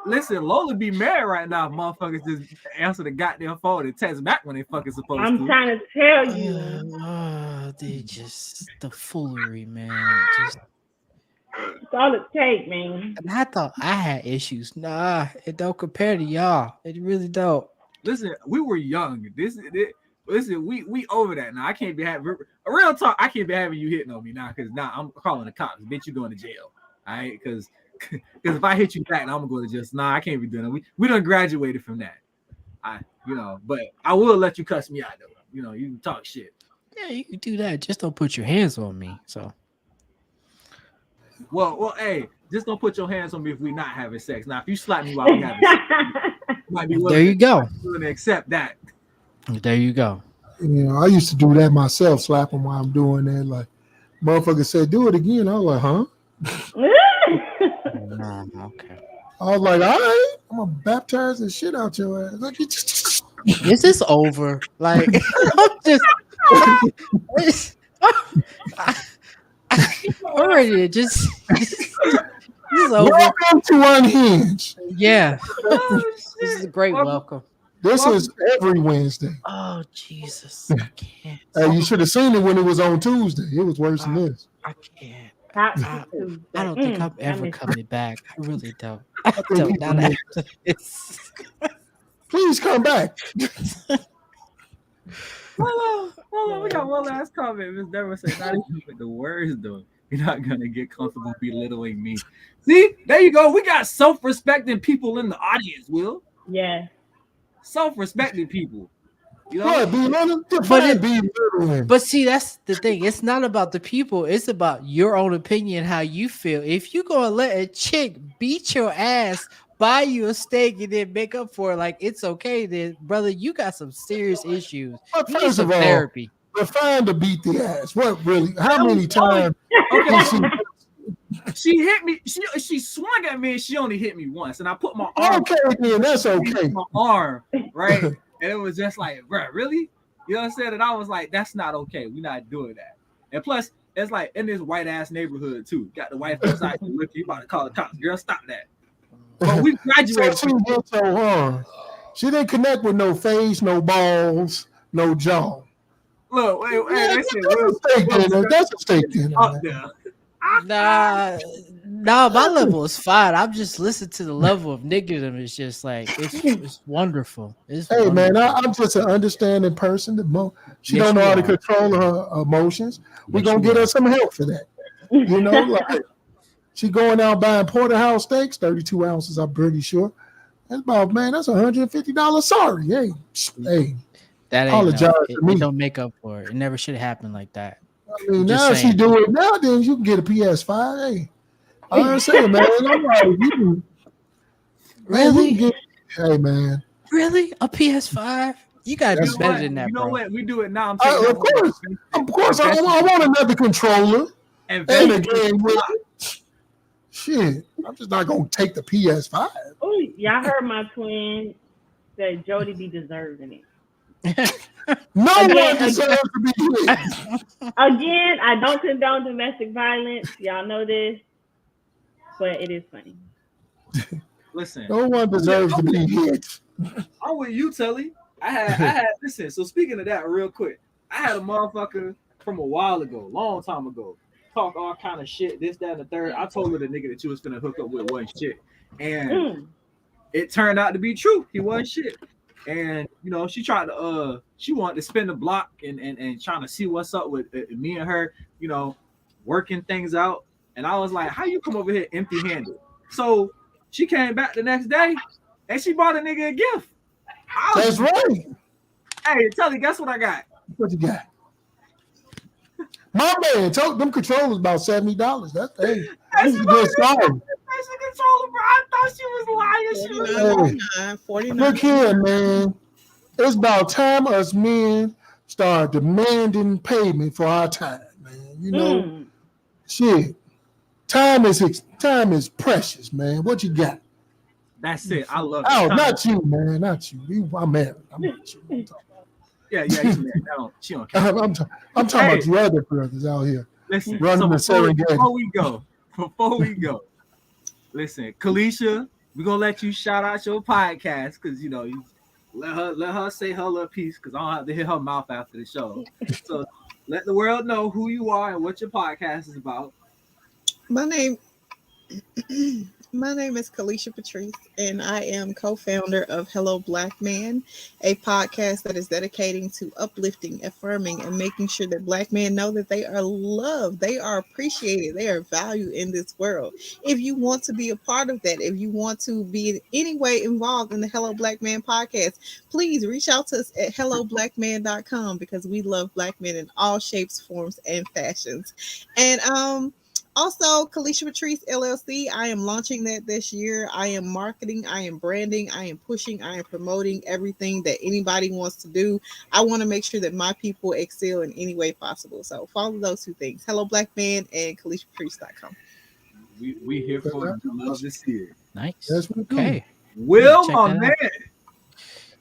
Listen, Lola be mad right now if motherfuckers just answer the goddamn phone and text back when they fucking supposed to. I'm trying to tell you. They just the foolery, man. It's all it takes, man. And I thought I had issues. Nah, it don't compare to y'all. It really don't. Listen, we were young. Listen, we over that now. I can't be having a real talk. I can't be having you hitting on me now because now I'm calling the cops. Bitch, you going to jail. All right, because if I hit you back, I'm gonna go to jail. Nah, I can't be doing it. We done graduated from that. But I will let you cuss me out though. You can talk shit. Yeah, you can do that. Just don't put your hands on me. So. Well, hey, just don't put your hands on me if we're not having sex. Now, if you slap me while we having sex, might be There you go. willing to accept that. There you go. I used to do that myself, slap them while I'm doing that. Like, motherfucker said, do it again. I was like, huh? Okay. I was like, all right, I'm gonna baptize the shit out your ass. Like, Is this over? Like, I'm ready to just this is over. Welcome to Unhinged. Yeah. This is a great welcome. This is every Wednesday. Oh, Jesus. I can't. Hey, you should have seen it when it was on Tuesday. It was worse than this. I can't. I don't think I'm ever coming back. I really don't. I think don't. Not after this. Please come back. Hold on. We got one last comment. Miss Deborah said, not even with the words, though. You're not going to get comfortable belittling me. See, there you go. We got self-respecting people in the audience, Will. Yeah. Self-respecting people. You know? But see, that's the thing. It's not about the people. It's about your own opinion, how you feel. If you gonna let a chick beat your ass, buy you a steak, and then make up for it, like it's okay, then brother, you got some serious issues. But You need first some of all, therapy. refine to beat the ass. What really? How many times? She hit me. She swung at me and she only hit me once. And I put my arm. Okay, then that's okay. My arm, right? And it was just like, bro, really? You know what I'm saying? And I was like, that's not okay. We're not doing that. And plus, it's like in this white ass neighborhood too. Got the wife outside. Look, you about to call the cops. Girl, stop that. But we graduated. She hit so hard. She didn't connect with no face, no balls, no jaw. Look, wait, that's a steak dinner. Up there. Nah, my level is fine. I'm just listening to the level of niggerdom. It's just like it's wonderful. It's hey wonderful. man, I'm just an understanding person. She don't know how to control her emotions. We're gonna get her some help for that. You know, like she going out buying porterhouse steaks, 32 ounces, I'm pretty sure. That's about, man, that's $150. Sorry. Hey, that ain't apologize to me. It don't make up for it. It never should have happened like that. I mean, now she do it now, then you can get a PS5. Hey, I understand, man. I'm like, really? Hey, man. Really? A PS5? You gotta do better than that, you know bro. what? We do it now. Of course, I want another controller and a game with it. Shit, I'm just not gonna take the PS5. Oh, y'all heard my twin say Jody be deserving it. No one deserves to be here. Again, I don't condone domestic violence. Y'all know this, but it is funny. Listen, no one deserves to be hit. I'm with you, Telly. I had listen. So speaking of that, real quick, I had a motherfucker from a while ago, long time ago, talk all kind of shit, this, that, and the third. I told her the nigga that you was finna hook up with wasn't shit, and it turned out to be true. He wasn't shit. And you know, she tried to she wanted to spin the block and trying to see what's up with me and her, you know, working things out. And I was like, how you come over here empty-handed? So she came back the next day and she bought a nigga a gift. That's right. Hey, Telly, guess what I got? What you got? My man told them controllers about $70. That's a good start. Controller, bro. I thought she was lying. She was Look here, man. It's about time us men start demanding payment for our time, man. You know, shit. Time is precious, man. What you got? That's it. I love it. Oh, not you, man. Not you. I'm married. I'm not you. Yeah, he's married. She don't care. I'm talking about the other brothers out here. Listen, running the Serengeti. Before we go, listen, Kalisha, we're gonna let you shout out your podcast because you know you let her say her little piece because I don't have to hear her mouth after the show. So let the world know who you are and what your podcast is about. My name My name is Kalisha Patrice, and I am co-founder of Hello Black Man, a podcast that is dedicating to uplifting, affirming, and making sure that Black men know that they are loved, they are appreciated, they are valued in this world. If you want to be a part of that, if you want to be in any way involved in the Hello Black Man podcast, please reach out to us at helloblackman.com because we love Black men in all shapes, forms, and fashions. And also, Kalisha Patrice LLC, I am launching that this year. I am marketing, I am branding, I am pushing, I am promoting everything that anybody wants to do. I want to make sure that my people excel in any way possible. So follow those two things. Hello Black Man and KalishaPatrice.com. We here for it. Love to see it. Nice. Yes, we do. Okay. Will, Check my that man. out.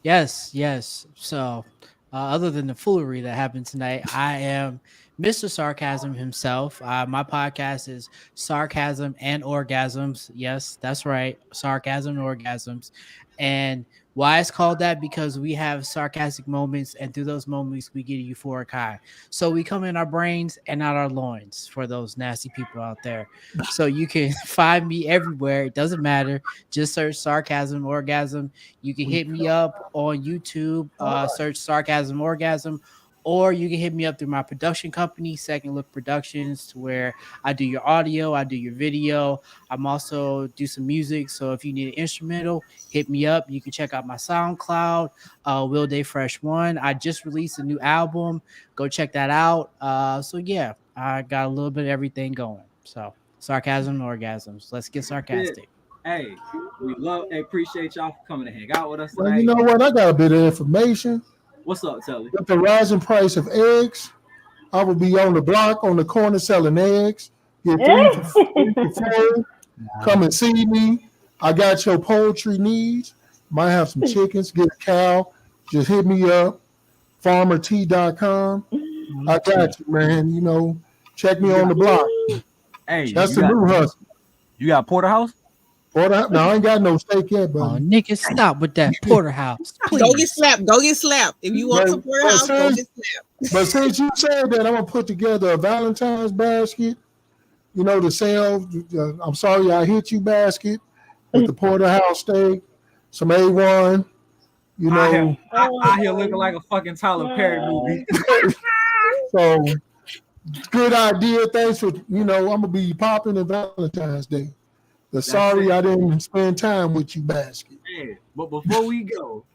Yes. So, other than the foolery that happened tonight, I am Mr. Sarcasm himself. My podcast is Sarcasm and Orgasms. Yes, that's right. Sarcasm and Orgasms. And why it's called that? Because we have sarcastic moments, and through those moments, we get a euphoric high. So we come in our brains and not our loins for those nasty people out there. So you can find me everywhere. It doesn't matter. Just search Sarcasm Orgasm. You can hit me up on YouTube, search Sarcasm Orgasm, or you can hit me up through my production company, Second Look Productions, to where I do your audio, I do your video. I'm also do some music. So if you need an instrumental, hit me up. You can check out my SoundCloud, Will Day Fresh One. I just released a new album. Go check that out. So yeah, I got a little bit of everything going. So Sarcasm and Orgasms. Let's get sarcastic. Hey, we appreciate y'all for coming to hang out with us Well, tonight. you know what? I got a bit of information. What's up, Telly? With the rising price of eggs, I will be on the block on the corner selling eggs. Get three for $4. Come and see me. I got your poultry needs. Might have some chickens. Get a cow. Just hit me up. farmert.com. I got you, man. You know, check me on the block. Hey, that's the new hustle. You got porterhouse? No, I ain't got no steak yet, but nigga, stop with that porterhouse, please. Go get slapped. Go get slapped. If you want some porterhouse, go get slapped. But since you said that, I'm gonna put together a Valentine's basket. You know, the sale. I'm sorry I hit you basket with the porterhouse steak, some A1. You know, I here looking like a fucking Tyler Perry movie. So good idea. Thanks for I'm gonna be popping on Valentine's Day. Sorry I didn't spend time with you, basket. Hey, but before we go,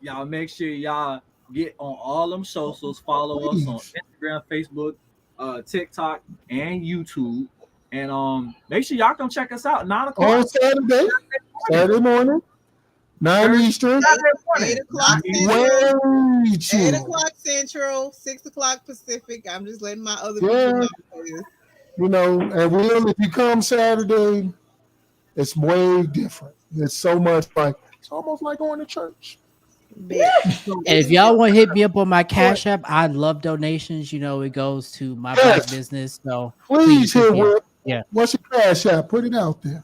y'all make sure y'all get on all them socials. Follow us on Instagram, Facebook, TikTok, and YouTube. And make sure y'all come check us out 9 o'clock on Saturday morning, 9 Eastern, 8 o'clock Central, 8 o'clock Central, 6 o'clock Pacific. I'm just letting my other people know. You know, and Will, if you come Saturday, it's way different. It's so much it's almost like going to church. And if y'all want to hit me up on my Cash App, I love donations. You know, it goes to my black business. So please hit Will. Yeah. What's your Cash App? Put it out there.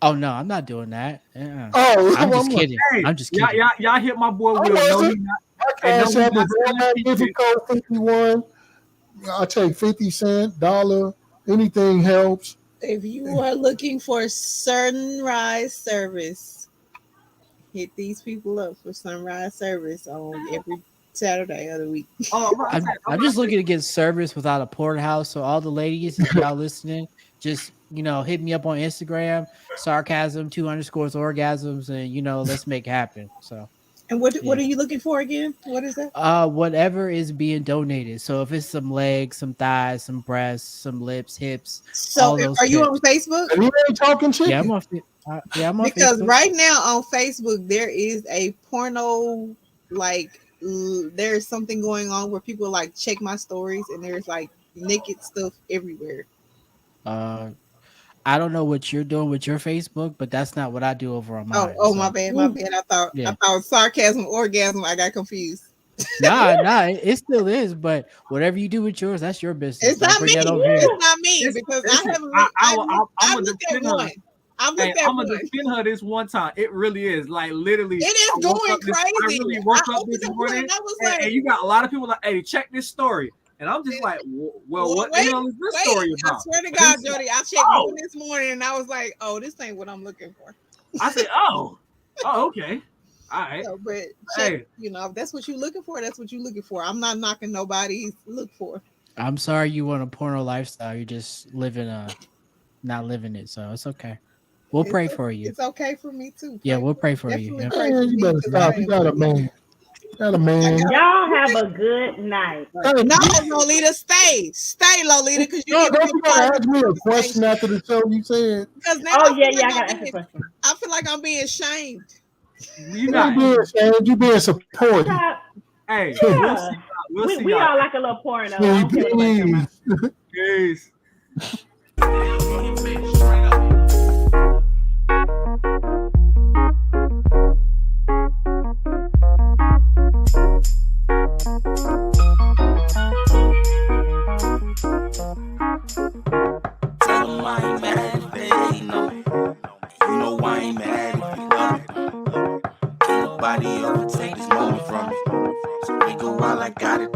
Oh no, I'm not doing that. Oh, I'm just kidding. Hey, I'm just kidding. Y'all hit my boy Will. My Cash App is 51. I'll take 50 cents, $1. Anything helps. If you are looking for sunrise service, hit these people up for sunrise service on every Saturday of the week. I'm just looking to get service without a porterhouse. So all the ladies, if y'all listening, just hit me up on Instagram, sarcasm 2_orgasms, and let's make it happen. So. And what are you looking for again? What is that? Whatever is being donated. So if it's some legs, some thighs, some breasts, some lips, hips. So are you on Facebook? And you ain't talking chicken. Yeah, I'm on because Facebook. right now on Facebook there is a porno there's something going on where people check my stories and there's naked stuff everywhere. I don't know what you're doing with your Facebook, but that's not what I do over on mine. Oh, my bad. I thought sarcasm, orgasm. I got confused. Nah, it still is. But whatever you do with yours, that's your business. It's not me. It's not me because I haven't. I'm gonna defend her. I'm gonna defend her this one time. It really is literally. It is going crazy. I really woke up this morning, and you got a lot of people hey, check this story. And I'm just like, well, what the hell is this story I about? swear to God, Jody, I checked one this morning and I was like, oh, this ain't what I'm looking for. I said, oh, okay. All right. So, but Hey. if that's what you're looking for, that's what you're looking for. I'm not knocking nobody's look for. I'm sorry you want a porno lifestyle. You're just not living it. So it's okay. We'll pray for you. It's okay for me too. Yeah, we'll pray for you. Yeah. You better stop. You got a man. Got a man. Y'all have a good night. No, Lolita, stay, Lolita, because you. Don't you gotta ask me a question after the show? You said. Now I gotta ask a question. I feel like I'm being shamed. You not being shamed. You being supported. Hey, Yeah. we'll see we y'all. all like a little porno. I don't care what nobody talking about. Peace. Tell 'em I ain't mad if they ain't know. You know I ain't mad if you love it. Can't nobody overtake this moment from me. So we go while I got it.